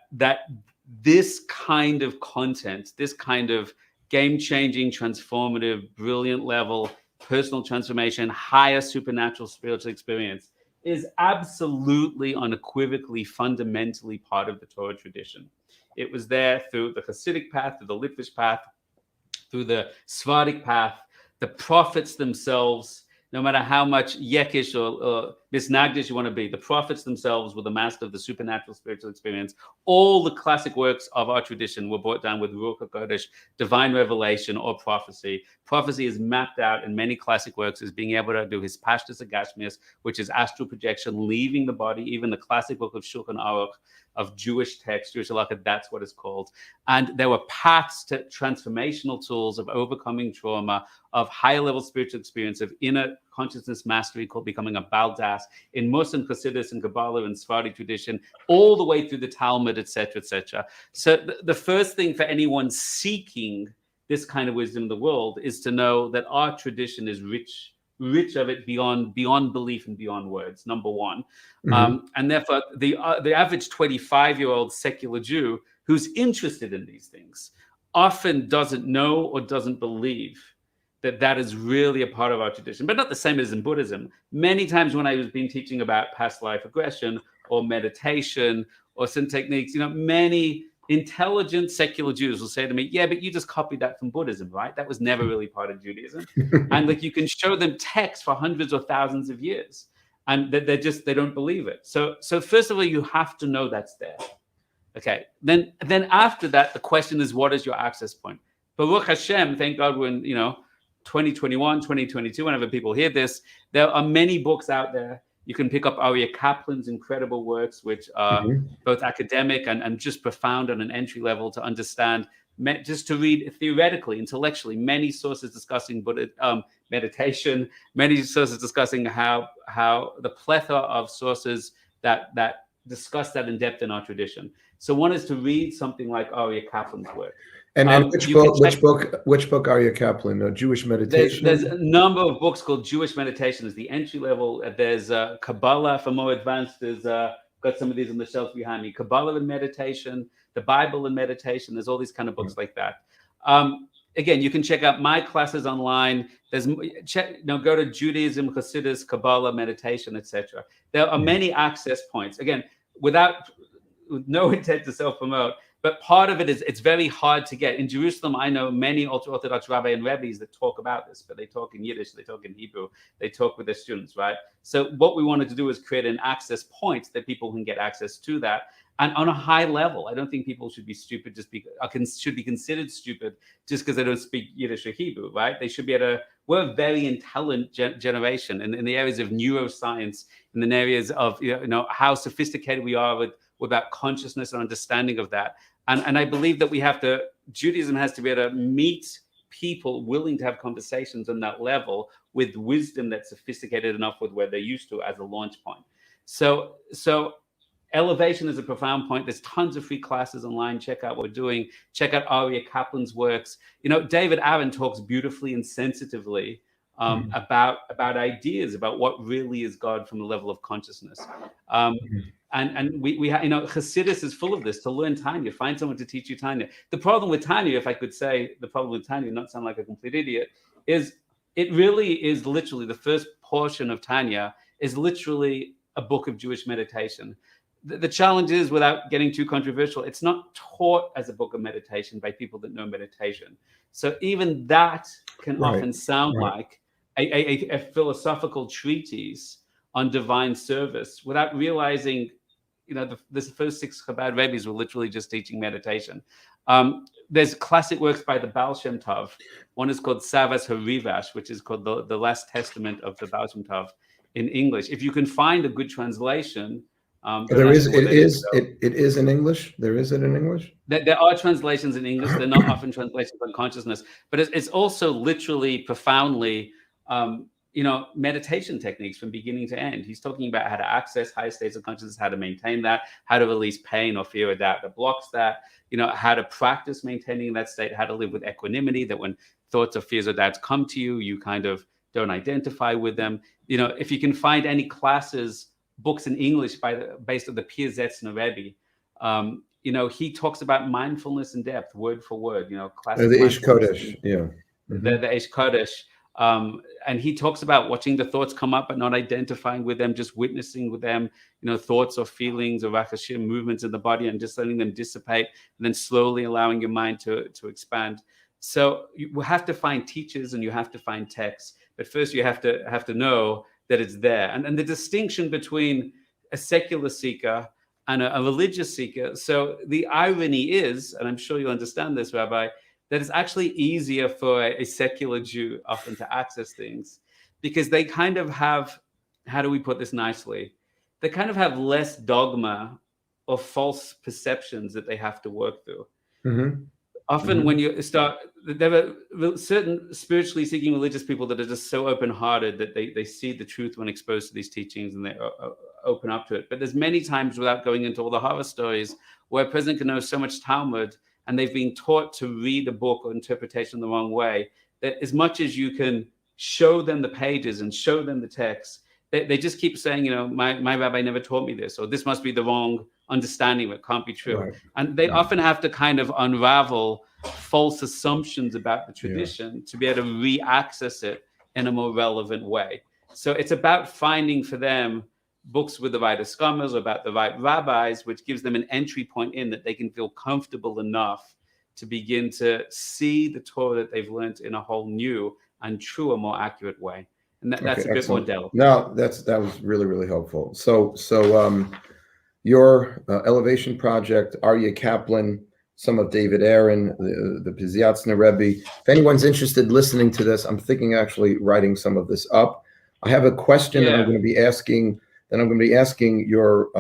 this kind of content, this kind of game-changing, transformative, brilliant level, personal transformation, higher supernatural spiritual experience is absolutely, unequivocally, fundamentally part of the Torah tradition. It was there through the Hasidic path, through the Litvish path, through the Sephardic path, the prophets themselves. No matter how much yekish or misnagdish you want to be, the prophets themselves were the master of the supernatural spiritual experience. All the classic works of our tradition were brought down with Ruach HaKodesh, divine revelation, or prophecy. Prophecy is mapped out in many classic works as being able to do his Pashtus Agashmius, which is astral projection, leaving the body. Even the classic book of Shulchan Aruch, of Jewish text, Jewish halakha, that's what it's called. And there were paths to transformational tools of overcoming trauma, of higher level spiritual experience, of inner consciousness mastery called becoming a Baldas, in Muslim Chassidus and Kabbalah and Sephardi tradition, all the way through the Talmud, etc., etc. So the first thing for anyone seeking this kind of wisdom in the world is to know that our tradition is rich of it beyond belief and beyond words, number one. And therefore, the average 25-year-old secular Jew who's interested in these things often doesn't know or doesn't believe that is really a part of our tradition, but not the same as in Buddhism. Many times when I was been teaching about past life regression or meditation or some techniques, many intelligent secular Jews will say to me, yeah, but you just copied that from Buddhism, right? That was never really part of Judaism. And like you can show them text for hundreds or thousands of years and they don't believe it. So first of all, you have to know that's there. Okay. Then after that, the question is, what is your access point? Baruch Hashem, thank God we're in, 2021, 2022, whenever people hear this, there are many books out there. You can pick up Aryeh Kaplan's incredible works, which are both academic and just profound on an entry level to understand, just to read theoretically, intellectually, many sources discussing meditation, many sources discussing how the plethora of sources that discuss that in depth in our tradition. So one is to read something like Aryeh Kaplan's work. And which book Aryeh Kaplan? Jewish Meditation? There's a number of books called Jewish Meditation as the entry level. There's Kabbalah for more advanced. There's got some of these on the shelf behind me. Kabbalah and meditation, the Bible and meditation. There's all these kind of books like that. Again, you can check out my classes online. Go to Judaism, Chassidus, Kabbalah, meditation, etc. There are many access points. Again, with no intent to self-promote. But part of it is it's very hard to get. In Jerusalem, I know many ultra-Orthodox rabbis and rabbis that talk about this, but they talk in Yiddish, they talk in Hebrew, they talk with their students, right? So what we wanted to do is create an access point that people can get access to that. And on a high level, I don't think people should be stupid should be considered stupid just because they don't speak Yiddish or Hebrew, right? They should be we're a very intelligent generation in the areas of neuroscience, in the areas of how sophisticated we are about consciousness and understanding of that. And I believe that Judaism has to be able to meet people willing to have conversations on that level with wisdom that's sophisticated enough with where they're used to as a launch point. So elevation is a profound point. There's tons of free classes online. Check out what we're doing. Check out Aryeh Kaplan's works. David Aaron talks beautifully and sensitively about ideas, about what really is God from the level of consciousness. And we Chassidus is full of this. To learn Tanya, find someone to teach you Tanya. The problem with Tanya, if I could say, not sound like a complete idiot, is it really is literally the first portion of Tanya is literally a book of Jewish meditation. The challenge is, without getting too controversial, it's not taught as a book of meditation by people that know meditation. So even that can often sound like a philosophical treatise on divine service without realizing, the first 6 Chabad rabbis were literally just teaching meditation. There's classic works by the Baal Shem Tov. One is called Savas Harivash, which is called the Last Testament of the Baal Shem Tov in English. If you can find a good translation Don't ask me what that is, though. It is in English. There is it in English. There are translations in English. They're not often translations on consciousness, but it's also literally profoundly, meditation techniques from beginning to end. He's talking about how to access higher states of consciousness, how to maintain that, how to release pain or fear or doubt that blocks that, how to practice maintaining that state, how to live with equanimity, that when thoughts or fears or doubts come to you, you kind of don't identify with them. If you can find any classes, books in English based on the Pir Zetzner Rebbe, he talks about mindfulness in depth, word for word. Classic the Ish Kodesh, yeah, the Ish Kodesh, and he talks about watching the thoughts come up but not identifying with them, just witnessing with them. Thoughts or feelings or rakashim movements in the body, and just letting them dissipate, and then slowly allowing your mind to expand. So you have to find teachers and you have to find texts, but first you have to know that it's there. And the distinction between a secular seeker and a religious seeker. So the irony is, and I'm sure you'll understand this, Rabbi, that it's actually easier for a secular Jew often to access things because they kind of have, how do we put this nicely? They kind of have less dogma or false perceptions that they have to work through. Mm-hmm. Often when you start, there are certain spiritually seeking religious people that are just so open-hearted that they see the truth when exposed to these teachings and they open up to it. But there's many times, without going into all the horror stories, where a person can know so much Talmud and they've been taught to read a book or interpretation the wrong way, that as much as you can show them the pages and show them the text, they just keep saying, my rabbi never taught me this, or this must be the wrong understanding, it can't be true. Right. And they often have to kind of unravel false assumptions about the tradition to be able to re-access it in a more relevant way. So it's about finding for them books with the right askamers, about the right rabbis, which gives them an entry point in that they can feel comfortable enough to begin to see the Torah that they've learned in a whole new and truer, more accurate way. And that's a bit more delicate. No, that was really, really helpful. So your elevation project, Aryeh Kaplan, some of David Aaron, the Pir Zetzner Rebbe. If anyone's interested listening to this, I'm thinking actually writing some of this up. I have a question that I'm going to be asking. Then I'm going to be asking your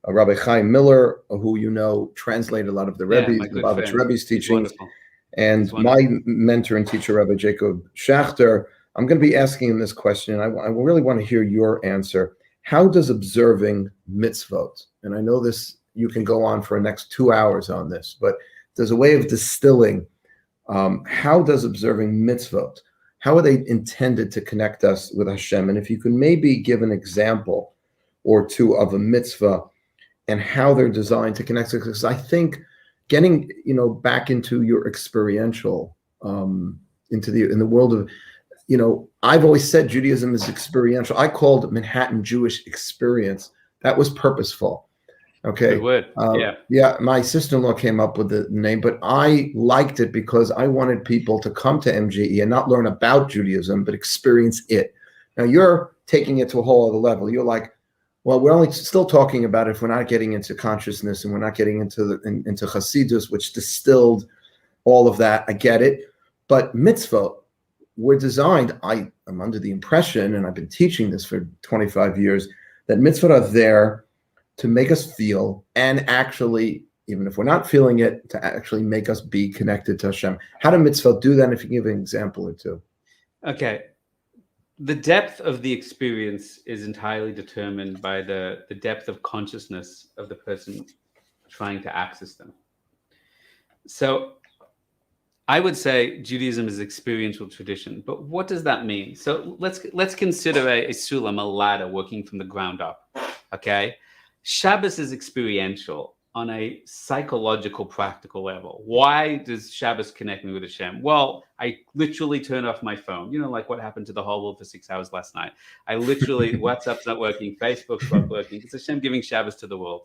Rabbi Chaim Miller, who translated a lot of the Rebbe's, the Lubavitch Rebbe's teachings, and my mentor and teacher, Rabbi Jacob Schachter. I'm going to be asking him this question, and I really want to hear your answer. How does observing mitzvot, and I know this, you can go on for the next 2 hours on this, but there's a way of distilling, how does observing mitzvot, how are they intended to connect us with Hashem? And if you can maybe give an example or two of a mitzvah and how they're designed to connect us, because I think getting, back into your experiential, in the world of, I've always said Judaism is experiential. I called it Manhattan Jewish Experience. That was purposeful. Okay. Good word. Yeah. My sister-in-law came up with the name, but I liked it because I wanted people to come to MGE and not learn about Judaism, but experience it. Now you're taking it to a whole other level. You're like, well, we're only still talking about it if we're not getting into consciousness and we're not getting into Hasidus, which distilled all of that. I get it. But mitzvot were designed, I'm under the impression, and I've been teaching this for 25 years, that mitzvot are there to make us feel, and actually, even if we're not feeling it, to actually make us be connected to Hashem. How do mitzvot do that? If you can give an example or two. Okay. The depth of the experience is entirely determined by the depth of consciousness of the person trying to access them. So I would say Judaism is experiential tradition, but what does that mean? So let's consider a sulam, a ladder working from the ground up, okay? Shabbos is experiential on a psychological, practical level. Why does Shabbos connect me with Hashem? Well, I literally turn off my phone. Like what happened to the whole world for 6 hours last night. I literally, WhatsApp's not working, Facebook's not working. It's Hashem giving Shabbos to the world.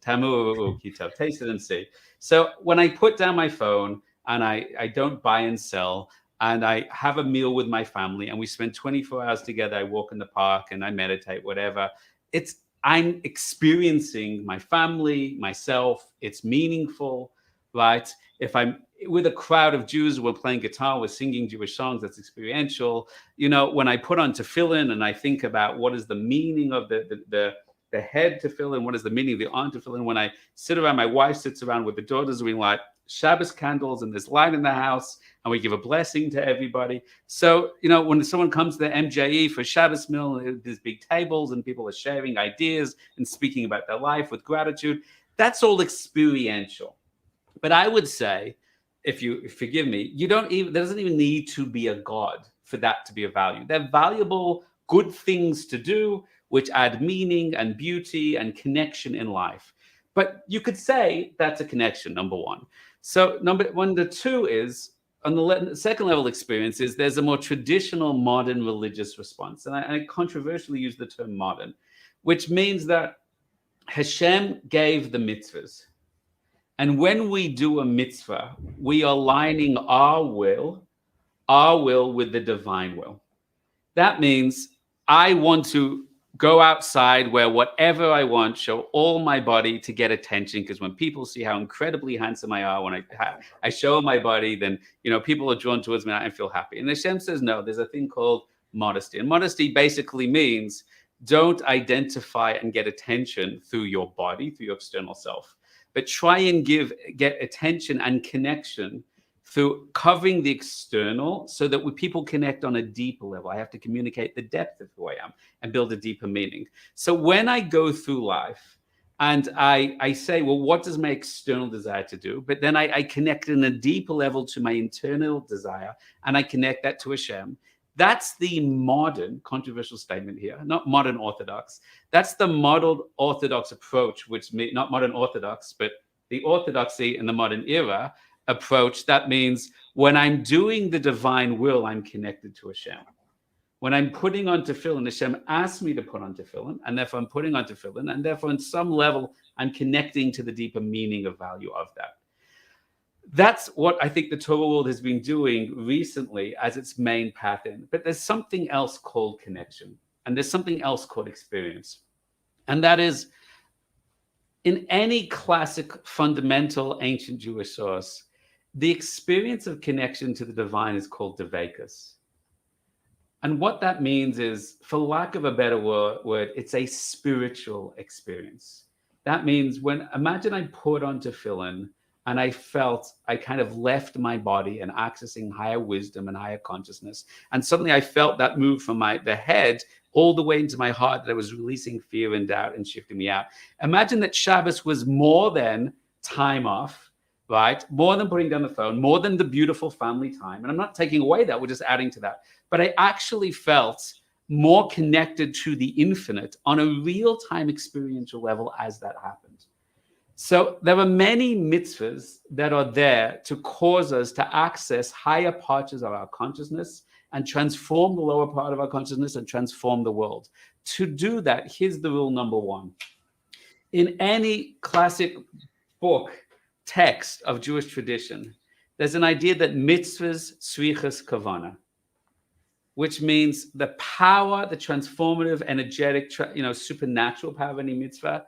Tamu kitov, taste it and see. So when I put down my phone and I don't buy and sell, and I have a meal with my family, and we spend 24 hours together, I walk in the park and I meditate, whatever, I'm experiencing my family, myself. It's meaningful, right? If I'm with a crowd of Jews, we're playing guitar, we're singing Jewish songs, that's experiential. When I put on tefillin and I think about what is the meaning of the the head tefillin? What is the meaning of the arm tefillin? When I sit around, my wife sits around with the daughters, we light Shabbos candles, and there's light in the house, and we give a blessing to everybody. So, when someone comes to the MJE for Shabbos meal, there's big tables and people are sharing ideas and speaking about their life with gratitude. That's all experiential. But I would say, if you forgive me, there doesn't even need to be a God for that to be a value. They're valuable, good things to do, which add meaning and beauty and connection in life. But you could say that's a connection, number one. So number two is, on the second level experience, is there's a more traditional modern religious response. And I controversially use the term modern, which means that Hashem gave the mitzvahs. And when we do a mitzvah, we are aligning our will with the divine will. That means I want to go outside, wear whatever I want, show all my body to get attention, because when people see how incredibly handsome I are, when I show my body, then people are drawn towards me and I feel happy. And Hashem says, no, there's a thing called modesty. And modesty basically means don't identify and get attention through your body, through your external self, but try and get attention and connection through covering the external, so that when people connect on a deeper level, I have to communicate the depth of who I am and build a deeper meaning. So when I go through life and I say, well, what does my external desire to do? But then I connect in a deeper level to my internal desire, and I connect that to Hashem. That's the modern, controversial statement here, not modern Orthodox. That's the model Orthodox approach, not modern Orthodox, but the Orthodoxy in the modern era approach. That means when I'm doing the divine will, I'm connected to Hashem. When I'm putting on tefillin, Hashem asks me to put on tefillin, and therefore I'm putting on tefillin, and therefore on some level, I'm connecting to the deeper meaning of value of that. That's what I think the Torah world has been doing recently as its main pattern. But there's something else called connection, and there's something else called experience. And that is, in any classic, fundamental, ancient Jewish source, the experience of connection to the divine is called devekus. And what that means is, for lack of a better word, it's a spiritual experience. That means imagine I put on tefillin, and I felt I kind of left my body and accessing higher wisdom and higher consciousness. And suddenly I felt that move from the head all the way into my heart, that I was releasing fear and doubt and shifting me out. Imagine that Shabbos was more than time off, right? More than putting down the phone, more than the beautiful family time. And I'm not taking away that, we're just adding to that. But I actually felt more connected to the infinite on a real-time experiential level as that happened. So there are many mitzvahs that are there to cause us to access higher parts of our consciousness and transform the lower part of our consciousness and transform the world. To do that, here's the rule number one. In any classic book, text of Jewish tradition, there's an idea that mitzvahs srichas kavana, which means the power, the transformative, energetic, supernatural power of any mitzvah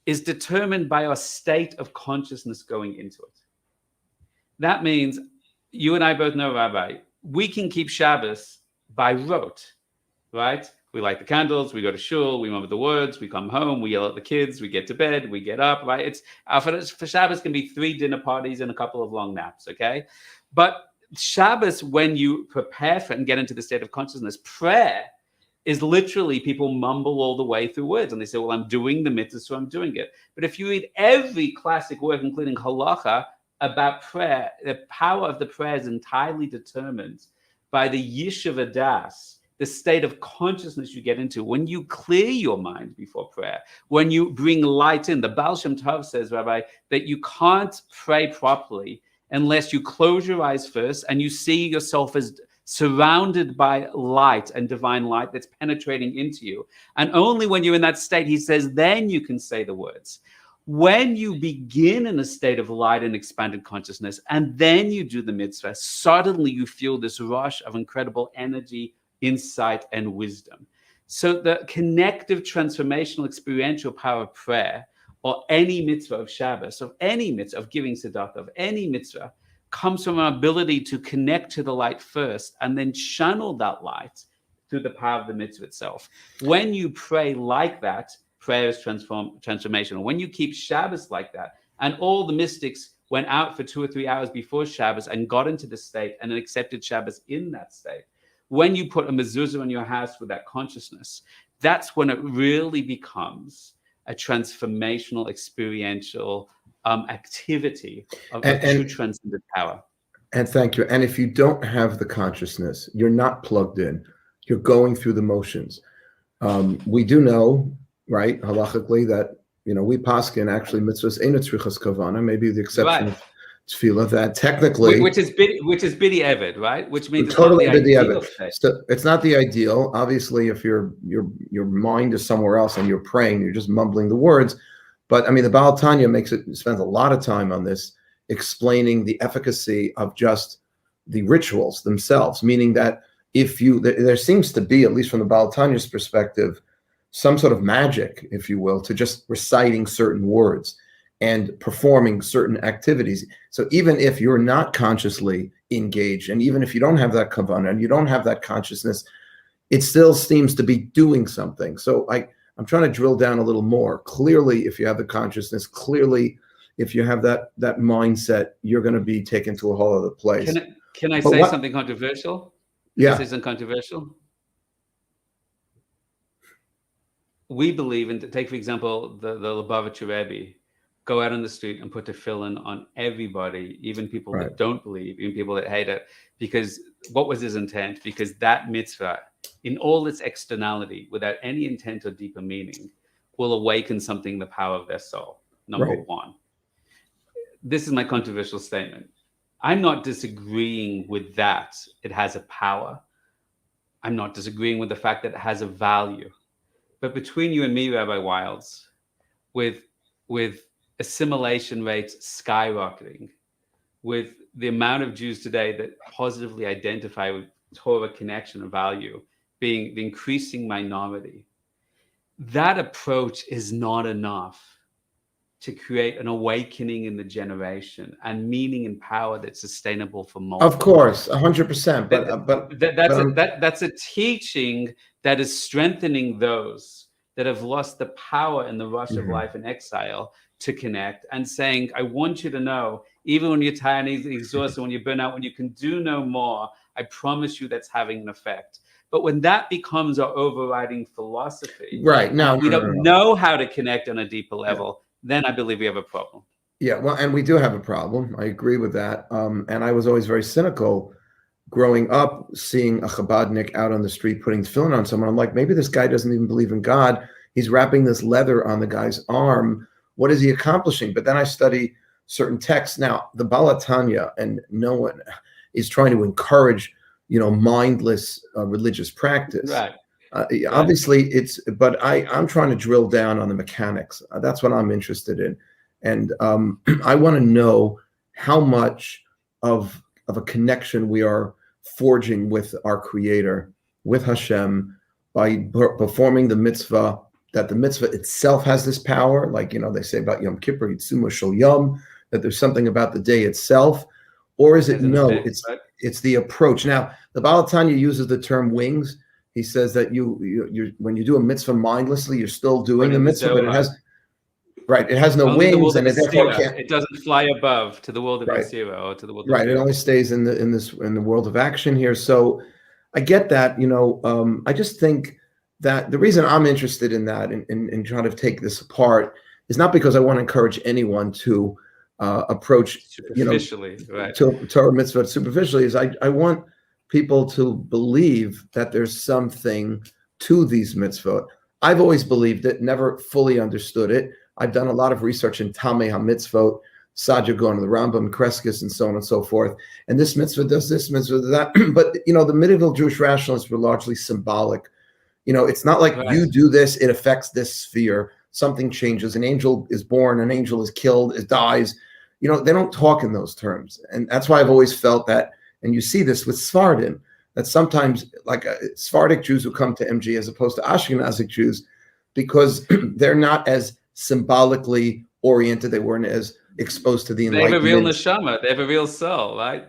is determined by our state of consciousness going into it. That means, you and I both know, Rabbi, we can keep Shabbos by rote, right? We light the candles, we go to shul, we remember the words, we come home, we yell at the kids, we get to bed, we get up, right? It's for Shabbos can be 3 dinner parties and a couple of long naps, okay? But Shabbos, when you prepare for it and get into the state of consciousness, prayer is literally people mumble all the way through words, and they say, well, I'm doing the mitzvah, so I'm doing it. But if you read every classic work, including halacha, about prayer, the power of the prayer is entirely determined by the yishuv das, the state of consciousness you get into when you clear your mind before prayer, when you bring light in. The Baal Shem Tov says, Rabbi, that you can't pray properly unless you close your eyes first and you see yourself as surrounded by light and divine light that's penetrating into you. And only when you're in that state, he says, then you can say the words. When you begin in a state of light and expanded consciousness, and then you do the mitzvah, suddenly you feel this rush of incredible energy, insight, and wisdom. So the connective, transformational, experiential power of prayer, or any mitzvah of Shabbos, of any mitzvah, of giving tzedakah, of any mitzvah, comes from our ability to connect to the light first and then channel that light through the power of the mitzvah itself. When you pray like that, prayer is transformational. When you keep Shabbos like that, and all the mystics went out for 2 or 3 hours before Shabbos and got into the state and then accepted Shabbos in that state. When you put a mezuzah in your house with that consciousness, that's when it really becomes a transformational, experiential activity of true transcendent power. And thank you. And if you don't have the consciousness, you're not plugged in. You're going through the motions. We do know, right, halachically, that we paskin actually mitzvahs eina tzrichas kavana, maybe the exception of tefillah, that technically, which is bidi eved, right? Which means totally it's not the bidi eved. So it's not the ideal. Obviously, if your mind is somewhere else and you're praying, you're just mumbling the words. But I mean, the Baal Tanya spends a lot of time on this, explaining the efficacy of just the rituals themselves, meaning that there seems to be, at least from the Baal Tanya's perspective, some sort of magic, if you will, to just reciting certain words and performing certain activities. So even if you're not consciously engaged, and even if you don't have that kavanah and you don't have that consciousness, it still seems to be doing something. So I'm trying to drill down a little more. Clearly, if you have the consciousness, clearly, if you have that mindset, you're going to be taken to a whole other place. Can I say something controversial? Yeah. This isn't controversial. We believe in, take for example, the Lubavitcher Rebbe, go out on the street and put tefillin on everybody, even people that don't believe, even people that hate it. Because what was his intent? Because that mitzvah, in all its externality, without any intent or deeper meaning, will awaken something in the power of their soul, number one. This is my controversial statement. I'm not disagreeing with that. It has a power. I'm not disagreeing with the fact that it has a value. But between you and me, Rabbi Wildes, with assimilation rates skyrocketing, with the amount of Jews today that positively identify with Torah connection and value being the increasing minority, that approach is not enough to create an awakening in the generation and meaning and power that's sustainable for multiple. Of course, 100%. But that's a teaching that is strengthening those that have lost the power in the rush of life and exile to connect, and saying, I want you to know, even when you're tired and exhausted, when you burn out, when you can do no more, I promise you that's having an effect. But when that becomes our overriding philosophy, right now we don't know how to connect on a deeper level, then I believe we have a problem. Yeah, well, and we do have a problem. I agree with that. And I was always very cynical growing up, seeing a Chabadnik out on the street putting tefillin on someone. I'm like, maybe this guy doesn't even believe in God. He's wrapping this leather on the guy's arm. What is he accomplishing? But then I study certain texts. Now, the Baal Tanya, and no one is trying to encourage, mindless religious practice. Right. Obviously, but I'm trying to drill down on the mechanics. That's what I'm interested in. And I want to know how much of a connection we are forging with our Creator, with Hashem, by performing the mitzvah, that the mitzvah itself has this power, like, they say about Yom Kippur, Yitzuma Shel Yom, that there's something about the day itself, or is it it's the approach. Now, the Baal Tanya uses the term wings. He says that you when you do a mitzvah mindlessly, you're still doing the mitzvah, but it has no wings, and it doesn't fly above to the world of Yisira or to the world of it only stays in the world of action here. So I get that. I just think that the reason I'm interested in that and trying to take this apart is not because I want to encourage anyone to approach superficially, to Torah mitzvah superficially. Is I want people to believe that there's something to these mitzvot. I've always believed it, never fully understood it. I've done a lot of research in Tamei HaMitzvot, Sadia going to the Rambam, Kreskis, and so on and so forth. And this mitzvah does this, mitzvah does that. But, the medieval Jewish rationalists were largely symbolic. It's not like you do this, it affects this sphere. Something changes. An angel is born, an angel is killed, it dies. They don't talk in those terms. And that's why I've always felt that, and you see this with Sephardim, that sometimes like Sephardic Jews who come to MG as opposed to Ashkenazic Jews, because they're not as symbolically oriented, they weren't as exposed to the Enlightenment. They have a real neshama, they have a real soul, right?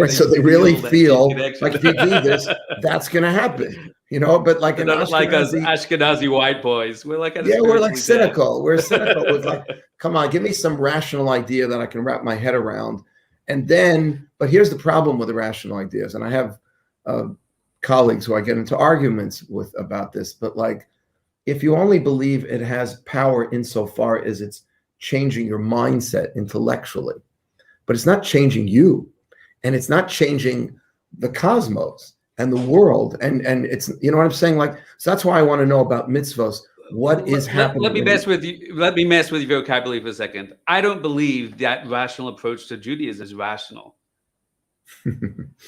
So they really feel like if you do this, that's going to happen. but like They're an not like us Ashkenazi, Ashkenazi white boys. We're like, we're like cynical. We're cynical with like, come on, give me some rational idea that I can wrap my head around. And then, but here's the problem with irrational ideas. And I have colleagues who I get into arguments with about this, but like, if you only believe it has power insofar as it's changing your mindset intellectually, but it's not changing you, and it's not changing the cosmos and the world, and it's, what I'm saying, like, so that's why I want to know about mitzvos. What is happening? Let me mess with you. Let me mess with your vocabulary for a second. I don't believe that rational approach to Judaism is rational.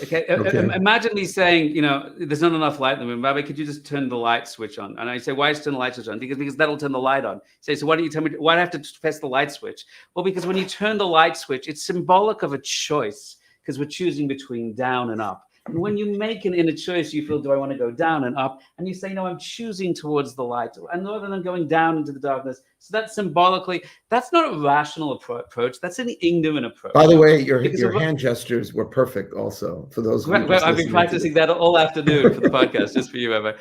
Okay. Imagine me saying, there's not enough light in the room. Rabbi, could you just turn the light switch on? And I say, why is turn the light switch on? Because that'll turn the light on. Say, so why don't you tell me? Why do I have to press the light switch? Well, because when you turn the light switch, it's symbolic of a choice, because we're choosing between down and up. And when you make an inner choice, you feel, do I want to go down and up? And you say, no, I'm choosing towards the light, and rather than going down into the darkness. So that's symbolically, that's not a rational approach. That's an ignorant approach. By the way, your hand gestures were perfect also for those. I've been practicing that all afternoon for the podcast, just for you, Rabbi.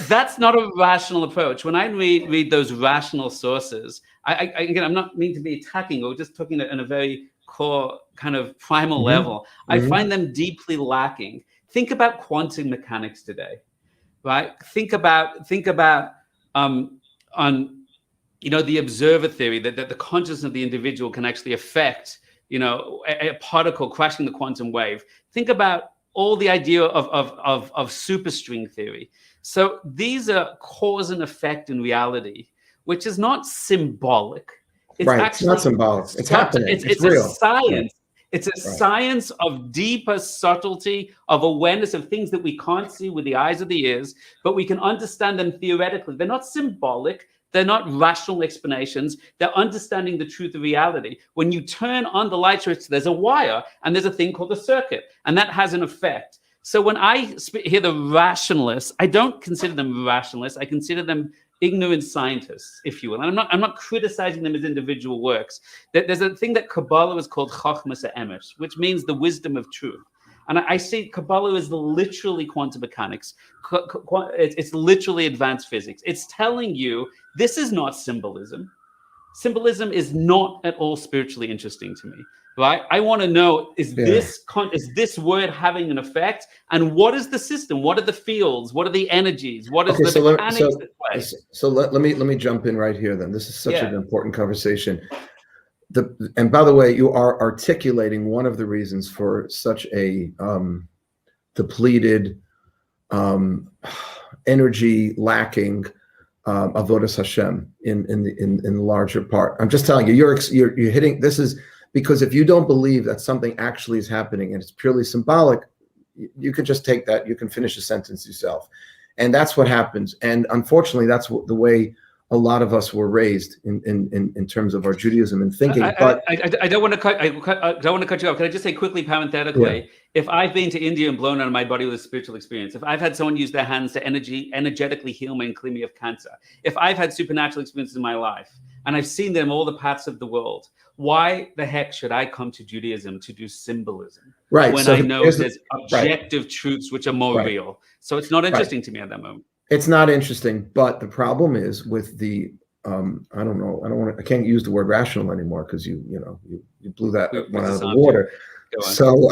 That's not a rational approach. When I read those rational sources, again, I'm not mean to be attacking, or just talking in a very core kind of primal level. I find them deeply lacking. Think about quantum mechanics today, right? Think about the observer theory, that the consciousness of the individual can actually affect a particle crashing the quantum wave. Think about all the idea of superstring theory. So these are cause and effect in reality, which is not symbolic. It's It's not symbolic. It's happening. It's real. A science. It's a science of deeper subtlety, of awareness of things that we can't see with the eyes or the ears, but we can understand them theoretically. They're not symbolic. They're not rational explanations. They're understanding the truth of reality. When you turn on the light switch, there's a wire, and there's a thing called a circuit, and that has an effect. So when I hear the rationalists, I don't consider them rationalists. I consider them ignorant scientists, if you will. And I'm not criticizing them as individual works. There's a thing that Kabbalah is called Chochmas HaEmes, which means the wisdom of truth. And I see Kabbalah is literally quantum mechanics. It's literally advanced physics. It's telling you this is not symbolism. Symbolism is not at all spiritually interesting to me. Right? I want to know, is this word having an effect? And what is the system? What are the fields? What are the energies? What is the mechanics at play? So let me jump in right here then. This is such an important conversation. And by the way, you are articulating one of the reasons for such a depleted, energy lacking avodas Hashem in the larger part. I'm just telling you, you're hitting. This is because if you don't believe that something actually is happening and it's purely symbolic, you could just take that. You can finish a sentence yourself, and that's what happens. And unfortunately, that's the way a lot of us were raised in terms of our Judaism and thinking. I don't want to cut you off. Can I just say quickly, parenthetically, if I've been to India and blown out of my body with a spiritual experience, if I've had someone use their hands to energetically heal me and clear me of cancer, if I've had supernatural experiences in my life, and I've seen them all the paths of the world, why the heck should I come to Judaism to do symbolism? Right. When I know there's objective truths which are more real. So it's not interesting to me at that moment. It's not interesting, but the problem is with the I can't use the word rational anymore because you blew that one out of the water. So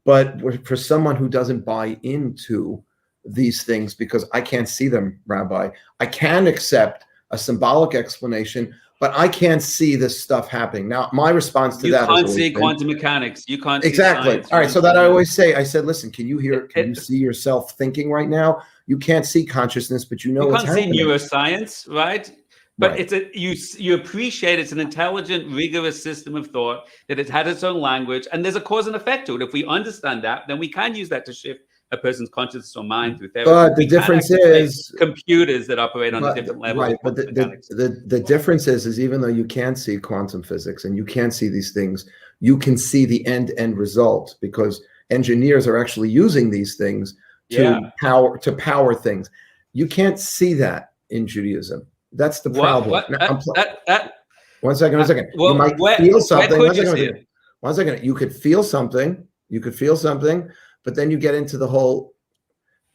but for someone who doesn't buy into these things, because I can't see them, Rabbi, I can accept a symbolic explanation, but I can't see this stuff happening. Now, my response to that is, you can't see quantum mechanics. You can't see exactly. Science. All right. So that I always say, I said, listen, can you see yourself thinking right now? You can't see consciousness, but you know what's happening. You can't see neuroscience, right? But it's you appreciate it's an intelligent, rigorous system of thought, that it had its own language, and there's a cause and effect to it. If we understand that, then we can use that to shift a person's consciousness or mind through therapy. But the difference is computers that operate on a different level. Right, but the difference is even though you can't see quantum physics and you can't see these things, you can see the end result, because engineers are actually using these things to power things. You can't see that in Judaism. That's the problem. One second. Well, you might feel something. One second. You could feel something. But then you get into the whole,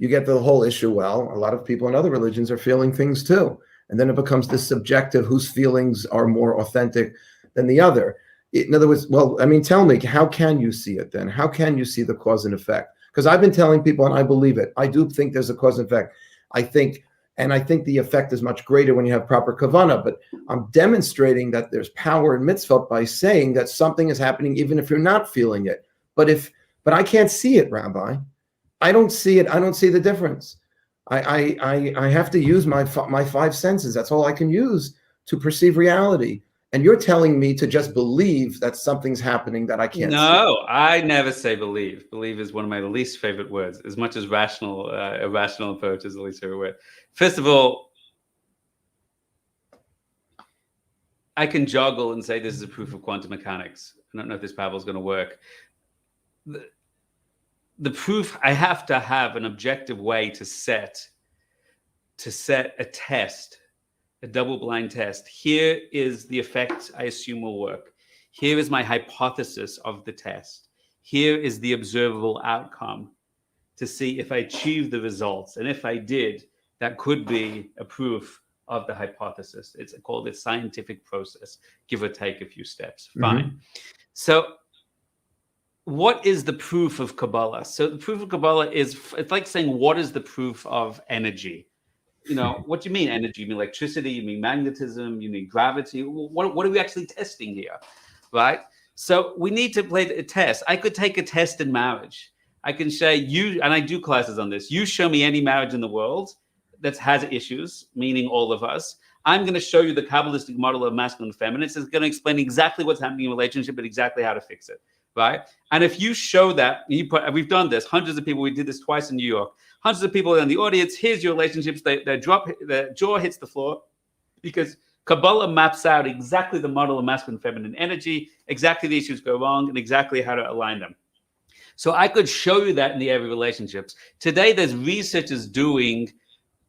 you get the whole issue. Well, a lot of people in other religions are feeling things too. And then it becomes this subjective, whose feelings are more authentic than the other. In other words, well, I mean, tell me, how can you see it then? How can you see the cause and effect? Because I've been telling people, and I believe it, I do think there's a cause and effect. I think the effect is much greater when you have proper kavanah, but I'm demonstrating that there's power in mitzvot by saying that something is happening even if you're not feeling it. But I can't see it, Rabbi. I don't see it. I don't see the difference. I have to use my five senses. That's all I can use to perceive reality. And you're telling me to just believe that something's happening that I can't see. No, I never say believe. Believe is one of my least favorite words, as much as a rational approach is the least favorite word. First of all, I can joggle and say this is a proof of quantum mechanics. I don't know if this parable is going to work. The proof, I have to have an objective way to set a test, a double-blind test. Here is the effect I assume will work. Here is my hypothesis of the test. Here is the observable outcome to see if I achieve the results. And if I did, that could be a proof of the hypothesis. It's called a scientific process, give or take a few steps. Fine. So what is the proof of Kabbalah? So the proof of Kabbalah it's like saying, what is the proof of energy? What do you mean energy? You mean electricity? You mean magnetism? You mean gravity? What are we actually testing here, right? So we need to play a test. I could take a test in marriage. I can say and I do classes on this. You show me any marriage in the world that has issues, meaning all of us. I'm going to show you the Kabbalistic model of masculine and feminine. It's going to explain exactly what's happening in a relationship, but exactly how to fix it, right? And if you show that, we've done this, hundreds of people, we did this twice in New York, hundreds of people in the audience, here's your relationships, their jaw hits the floor, because Kabbalah maps out exactly the model of masculine and feminine energy, exactly the issues go wrong, and exactly how to align them. So I could show you that in the area of relationships. Today, there's researchers doing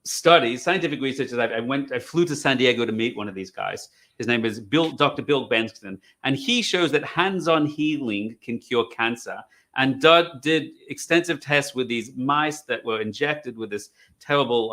studies, scientific researchers. I flew to San Diego to meet one of these guys. His name is Dr. Bill Benston, and he shows that hands-on healing can cure cancer. And did extensive tests with these mice that were injected with this terrible,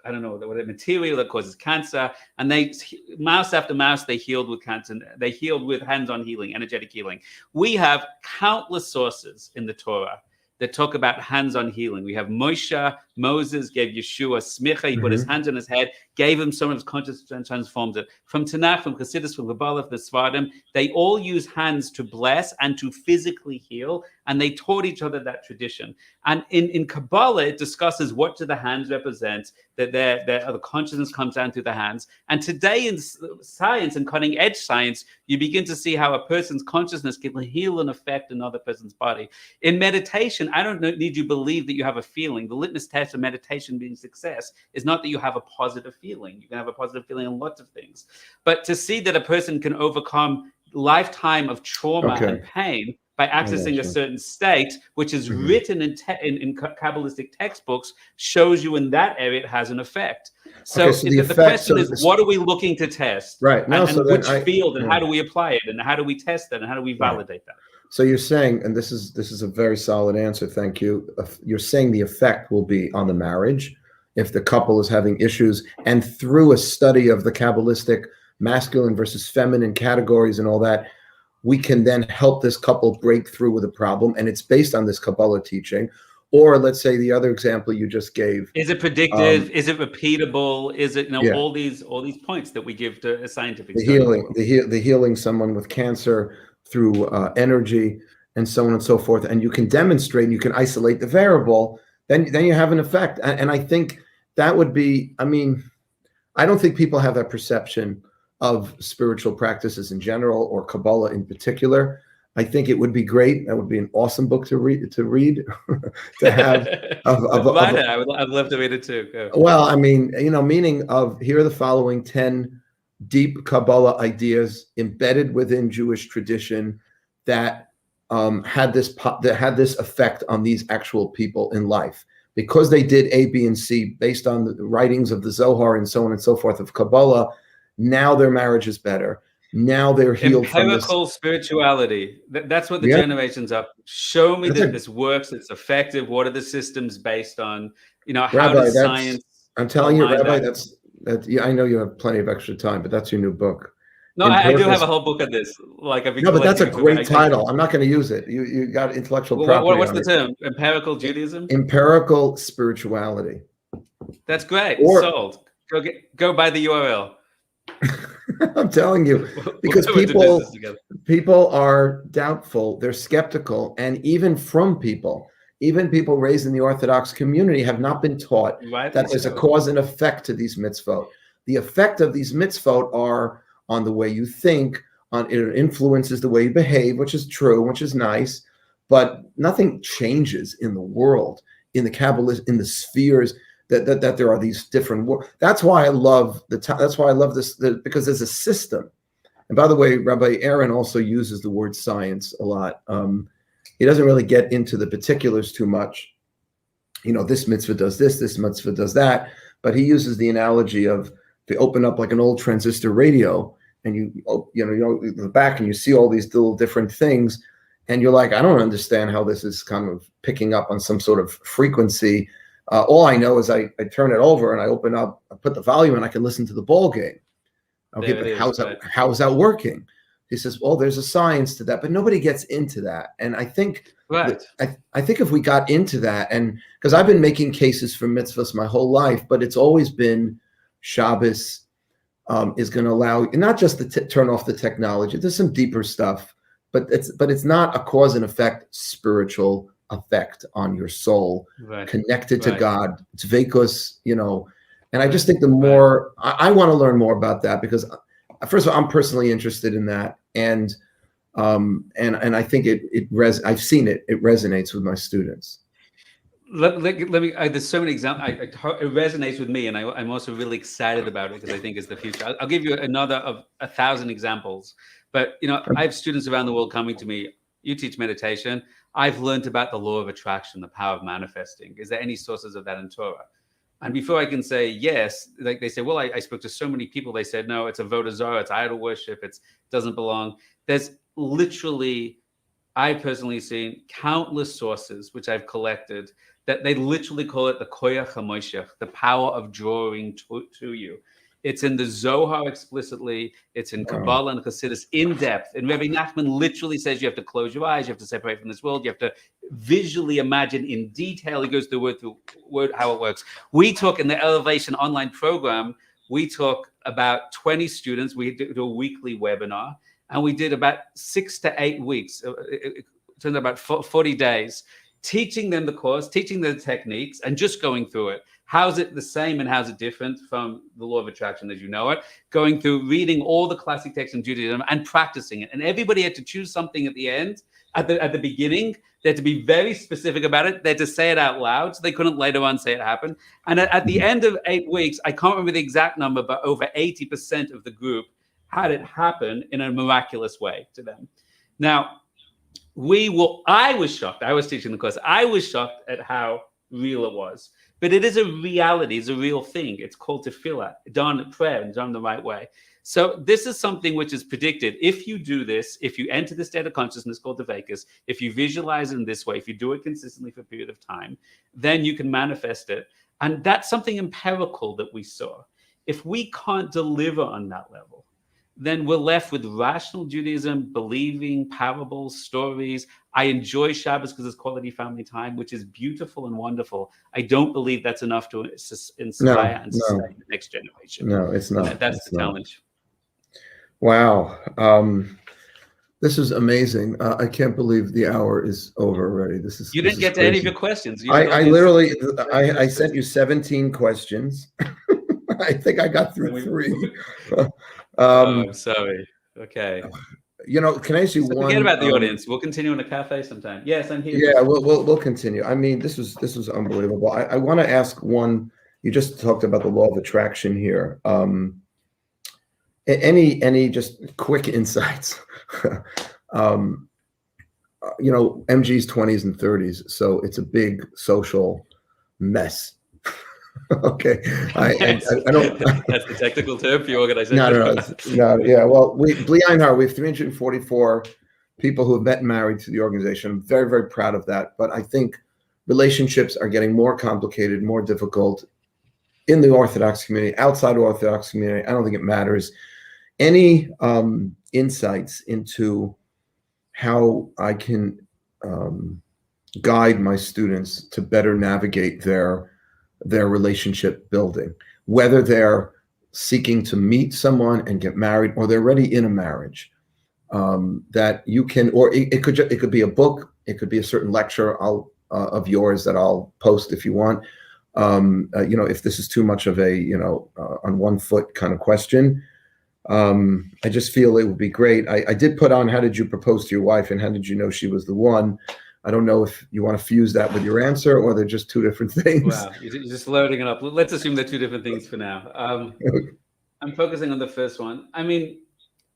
I don't know what material that causes cancer. And mouse after mouse, they healed with cancer. They healed with hands-on healing, energetic healing. We have countless sources in the Torah that talk about hands-on healing. We have Moses gave Yeshua smicha. He put his hands on his head, gave him some of his consciousness and transformed it. From Tanakh, from Chassidus, from Kabbalah, from the Svardim, they all use hands to bless and to physically heal, and they taught each other that tradition. And in Kabbalah, it discusses what do the hands represent, that the consciousness comes down through the hands. And today in science and cutting-edge science, you begin to see how a person's consciousness can heal and affect another person's body. In meditation, I don't need you to believe that you have a feeling. The litmus test of meditation being success is not that you have a positive feeling. You can have a positive feeling on lots of things. But to see that a person can overcome lifetime of trauma and pain by accessing a certain state, which is written in Kabbalistic textbooks, shows you in that area it has an effect. So, the question is, what are we looking to test? Right. And which field, and how do we apply it, and how do we test that, and how do we validate that? So you're saying, and this is a very solid answer, thank you. You're saying the effect will be on the marriage if the couple is having issues, and through a study of the Kabbalistic masculine versus feminine categories and all that, we can then help this couple break through with a problem, and it's based on this Kabbalah teaching. Or let's say the other example you just gave. Is it predictive? Is it repeatable? Is it all these points that we give to a scientific study? The healing someone with cancer through energy and so on and so forth, and you can demonstrate, you can isolate the variable, then you have an effect. And I think that would be, I don't think people have that perception of spiritual practices in general or Kabbalah in particular. I think it would be great. That would be an awesome book to read. To have. I'd love to read it too. Go. Well, meaning of here are the following 10 deep Kabbalah ideas embedded within Jewish tradition that had this effect on these actual people in life, because they did A, B, and C based on the writings of the Zohar and so on and so forth of Kabbalah. Now their marriage is better. now they're healed from this. Empirical spirituality. That's what the Yeah, generations up. Show me that's that a, this works, it's effective. What are the systems based on? How Rabbi, does science I'm telling you, align Rabbi, that? yeah, I know you have plenty of extra time, but that's your new book. No, I do Empirical. have a whole book of this. Like I've been No, but that's a collecting it for great title. I'm not going to use it. You got intellectual property what's on the it. term? Empirical Judaism? Empirical spirituality. That's great. Or Sold. Go buy the URL. I'm telling you, because We'll go into business together. people are doubtful, they're skeptical, and even people raised in the Orthodox community have not been taught that there's a cause and effect to these mitzvot. The effect of these mitzvot are on the way you think, on it influences the way you behave, which is true, which is nice, but nothing changes in the world, in the Kabbalah, in the spheres. That there are these different. That's why I love that's why I love this, because there's a system. And by the way, Rabbi Aaron also uses the word science a lot. He doesn't really get into the particulars too much. This mitzvah does this mitzvah does that, but he uses the analogy of, if you open up like an old transistor radio and you the back and you see all these little different things, and you're like, I don't understand how this is kind of picking up on some sort of frequency. All I know is I turn it over and I open up, I put the volume, and I can listen to the ball game. Okay, but how is that working? He says, well, there's a science to that, but nobody gets into that. And I think, I think if we got into that, and because I've been making cases for mitzvahs my whole life, but it's always been Shabbos is going to allow you not just to turn off the technology. There's some deeper stuff, but it's not a cause and effect spiritual effect on your soul, connected to God. It's vekos, and I just think the more I want to learn more about that, because first of all, I'm personally interested in that, and I think I've seen it resonates with my students. Let me. There's so many examples. It resonates with me, and I'm also really excited about it because I think it's the future. I'll give you another of 1,000 examples. But I have students around the world coming to me. You teach meditation. I've learned about the law of attraction, the power of manifesting. Is there any sources of that in Torah? And before I can say yes, like they say, well, I spoke to so many people. They said, no, it's a voda zarah, it's idol worship, it doesn't belong. There's literally, I've personally seen countless sources, which I've collected, that they literally call it the koyach hamoshech, the power of drawing to you. It's in the Zohar explicitly. It's in Kabbalah and Chassidus in depth. And Rabbi Nachman literally says you have to close your eyes. You have to separate from this world. You have to visually imagine in detail. He goes through word how it works. We took in the Elevation online program, we took about 20 students. We do a weekly webinar, and we did about 6 to 8 weeks. It turned out about 40 days, teaching them the course, teaching them the techniques, and just going through it. How's it the same and how's it different from the law of attraction as you know it? Going through reading all the classic texts in Judaism and practicing it. And everybody had to choose something at the end, at the beginning. They had to be very specific about it. They had to say it out loud, so they couldn't later on say it happened. And at the end of 8 weeks, I can't remember the exact number, but over 80% of the group had it happen in a miraculous way to them. Now, I was shocked. I was teaching the course. I was shocked at how real it was. But it is a reality. It's a real thing. It's called tefillah, done prayer, and done the right way. So this is something which is predicted. If you do this, if you enter the state of consciousness called the vekas, if you visualize it in this way, if you do it consistently for a period of time, then you can manifest it. And that's something empirical that we saw. If we can't deliver on that level, then we're left with rational Judaism, believing parables, stories. I enjoy Shabbos because it's quality family time, which is beautiful and wonderful. I don't believe that's enough to inspire and sustain the next generation. No, it's not. That's the challenge. Wow. This is amazing. I can't believe the hour is over already. You didn't get to any of your questions. I sent you 17 questions. I think I got through 3. I'm sorry. Okay. Can I ask you one? Forget about the audience. We'll continue in a cafe sometime. Yes, I'm here. Yeah, we'll continue. I mean, this was unbelievable. I want to ask one. You just talked about the law of attraction here. Any just quick insights? MG's 20s and 30s, so it's a big social mess. Okay. I don't. That's the technical term for your organization. No. Yeah. Well, Bli Einhar, we have 344 people who have met and married to the organization. I'm very, very proud of that. But I think relationships are getting more complicated, more difficult in the Orthodox community, outside of Orthodox community. I don't think it matters. Any insights into how I can guide my students to better navigate their relationship building, whether they're seeking to meet someone and get married, or they're already in a marriage, that you can, or it could be a book, it could be a certain lecture of yours that I'll post if you want. If this is too much of a on one foot kind of question, I just feel it would be great. I did put on, how did you propose to your wife and how did you know she was the one? I don't know if you want to fuse that with your answer or they're just two different things. Wow, you're just loading it up. Let's assume they're two different things for now. I'm focusing on the first one. I mean,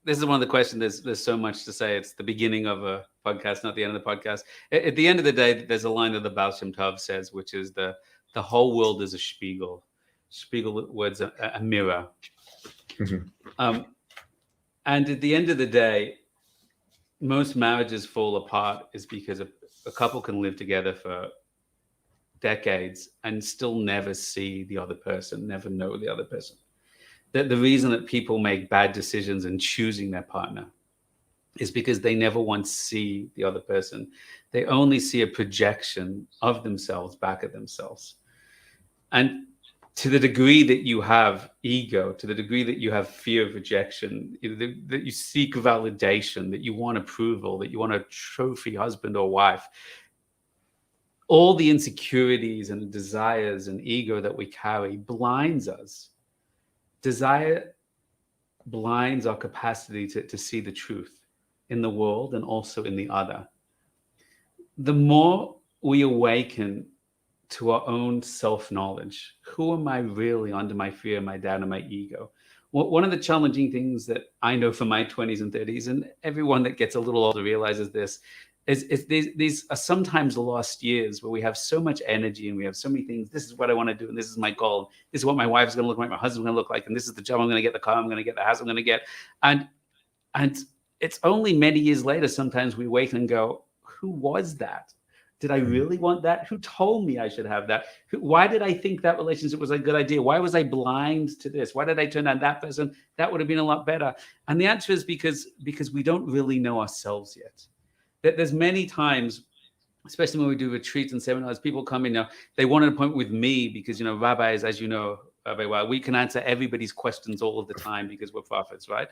this is one of the questions. There's so much to say. It's the beginning of a podcast, not the end of the podcast. At the end of the day, there's a line that the Baal Shem Tov says, which is the whole world is a spiegel. Spiegel words a mirror. Mm-hmm. And at the end of the day, most marriages fall apart is because a couple can live together for decades and still never see the other person, never know the other person. The reason that people make bad decisions in choosing their partner is because they never once see the other person. They only see a projection of themselves back at themselves. And to the degree that you have ego, to the degree that you have fear of rejection, that you seek validation, that you want approval, that you want a trophy husband or wife, all the insecurities and desires and ego that we carry blinds us. Desire blinds our capacity to see the truth in the world and also in the other. The more we awaken to our own self-knowledge, who am I really under my fear, my doubt, and my ego? One of the challenging things that I know from my 20s and 30s, and everyone that gets a little older realizes this, is these are sometimes lost years where we have so much energy and we have so many things. This is what I want to do, and this is my goal. This is what my wife's going to look like, my husband's going to look like, and this is the job I'm going to get, the car I'm going to get, the house I'm going to get. And it's only many years later, sometimes we wake and go, who was that? Did I really want that? Who told me I should have that? Why did I think that relationship was a good idea? Why was I blind to this? Why did I turn down that person? That would have been a lot better. And the answer is because we don't really know ourselves yet. There's many times, especially when we do retreats and seminars, people come in, they want an appointment with me because, rabbis, as you know very well, we can answer everybody's questions all of the time because we're prophets, right?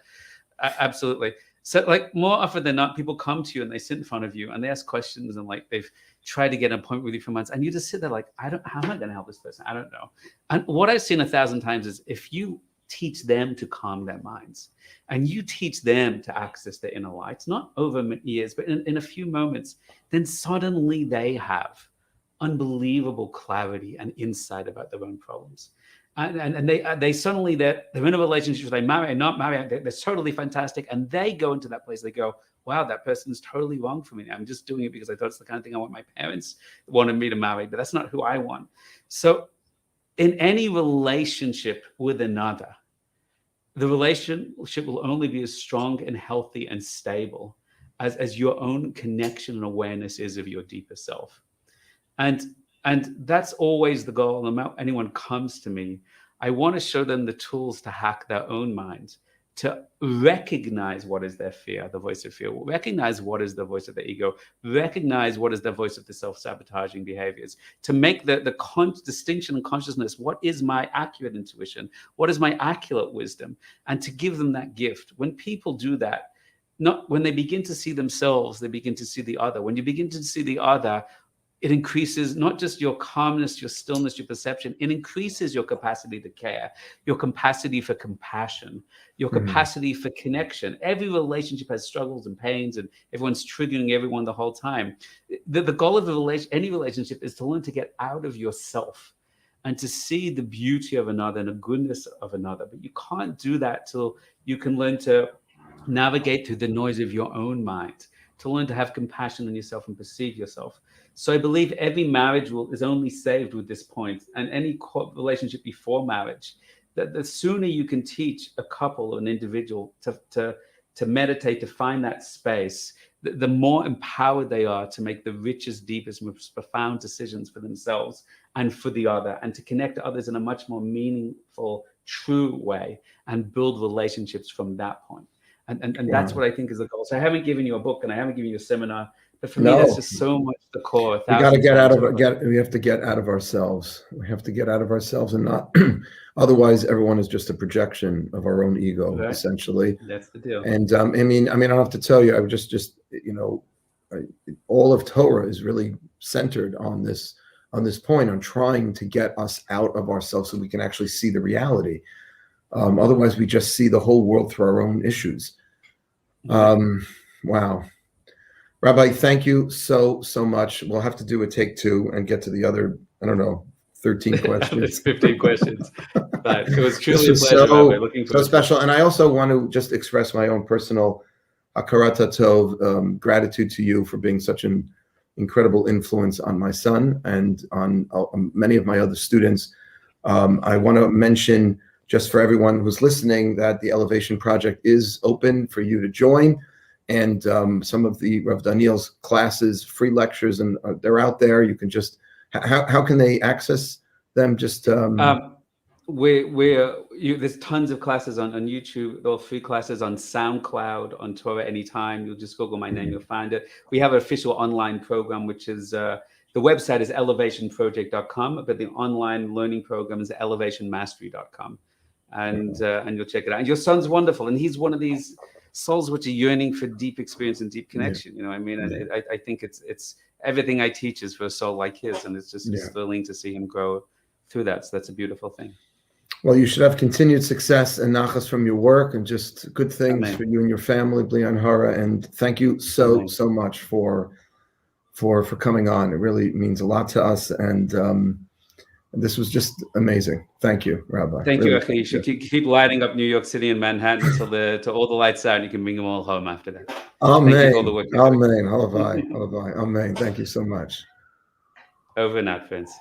Absolutely. So like more often than not, people come to you and they sit in front of you and they ask questions and like they've tried to get an appointment with you for months and you just sit there like, how am I going to help this person? I don't know. And what I've seen 1,000 times is if you teach them to calm their minds and you teach them to access their inner lights, not over years, but in a few moments, then suddenly they have unbelievable clarity and insight about their own problems. And they suddenly, they're in a relationship, they marry and not marry, they're totally fantastic. And they go into that place, they go, wow, that person's totally wrong for me. I'm just doing it because I thought it's the kind of thing I want my parents wanted me to marry, but that's not who I want. So in any relationship with another, the relationship will only be as strong and healthy and stable as your own connection and awareness is of your deeper self. And that's always the goal. No matter anyone comes to me, I want to show them the tools to hack their own minds, to recognize what is their fear, the voice of fear, recognize what is the voice of the ego, recognize what is the voice of the self-sabotaging behaviors, to make the distinction and consciousness, what is my accurate intuition, what is my accurate wisdom, and to give them that gift. When people do that, not when they begin to see themselves, they begin to see the other. When you begin to see the other, it increases not just your calmness, your stillness, your perception. It increases your capacity to care, your capacity for compassion, your capacity for connection. Every relationship has struggles and pains, and everyone's triggering everyone the whole time. The goal of any relationship is to learn to get out of yourself and to see the beauty of another and the goodness of another. But you can't do that till you can learn to navigate through the noise of your own mind, to learn to have compassion on yourself and perceive yourself. So I believe every marriage is only saved with this point, and any relationship before marriage. That the sooner you can teach a couple or an individual to meditate, to find that space, the more empowered they are to make the richest, deepest, most profound decisions for themselves and for the other, and to connect to others in a much more meaningful, true way, and build relationships from that point. And that's what I think is the goal. So I haven't given you a book and I haven't given you a seminar, but for me, that's just so much the core. We got to get out of we have to get out of ourselves. We have to get out of ourselves and not. Otherwise, everyone is just a projection of our own ego, essentially. That's the deal. And I mean, I don't have to tell you. I would just all of Torah is really centered on this point, on trying to get us out of ourselves so we can actually see the reality. Otherwise, we just see the whole world through our own issues. Wow. Rabbi, thank you so much. We'll have to do a take two and get to the other, 13 questions. There's 15 questions. But it was truly a pleasure, Rabbi. Looking so special. And I also want to just express my own personal hakarat tov, gratitude to you for being such an incredible influence on my son and on many of my other students. I want to mention, just for everyone who's listening, that the Elevation Project is open for you to join. And some of the Rav Doniel's classes, free lectures, and they're out there. You can just, how can they access them? Just there's tons of classes on YouTube. There are free classes on SoundCloud, on Torah Anytime. You'll just Google my name, you'll find it. We have an official online program, which is the website is elevationproject.com, but the online learning program is elevationmastery.com. And you'll check it out. And your son's wonderful, and he's one of these souls which are yearning for deep experience and deep connection. And I think it's everything I teach is for a soul like his, and it's just thrilling to see him grow through that. So that's a beautiful thing. Well, you should have continued success and nachas from your work, and just good things Amen. for you and your family, Blian Hara. And thank you so much for coming on. It really means a lot to us, and this was just amazing. Thank you, Rabbi. Thank you, Achi. You should keep lighting up New York City and Manhattan till all the lights out, and you can bring them all home after that. Amen. Thank you for all the work you're doing. Amen. Halavai. Amen. Thank you so much. Over and out, friends.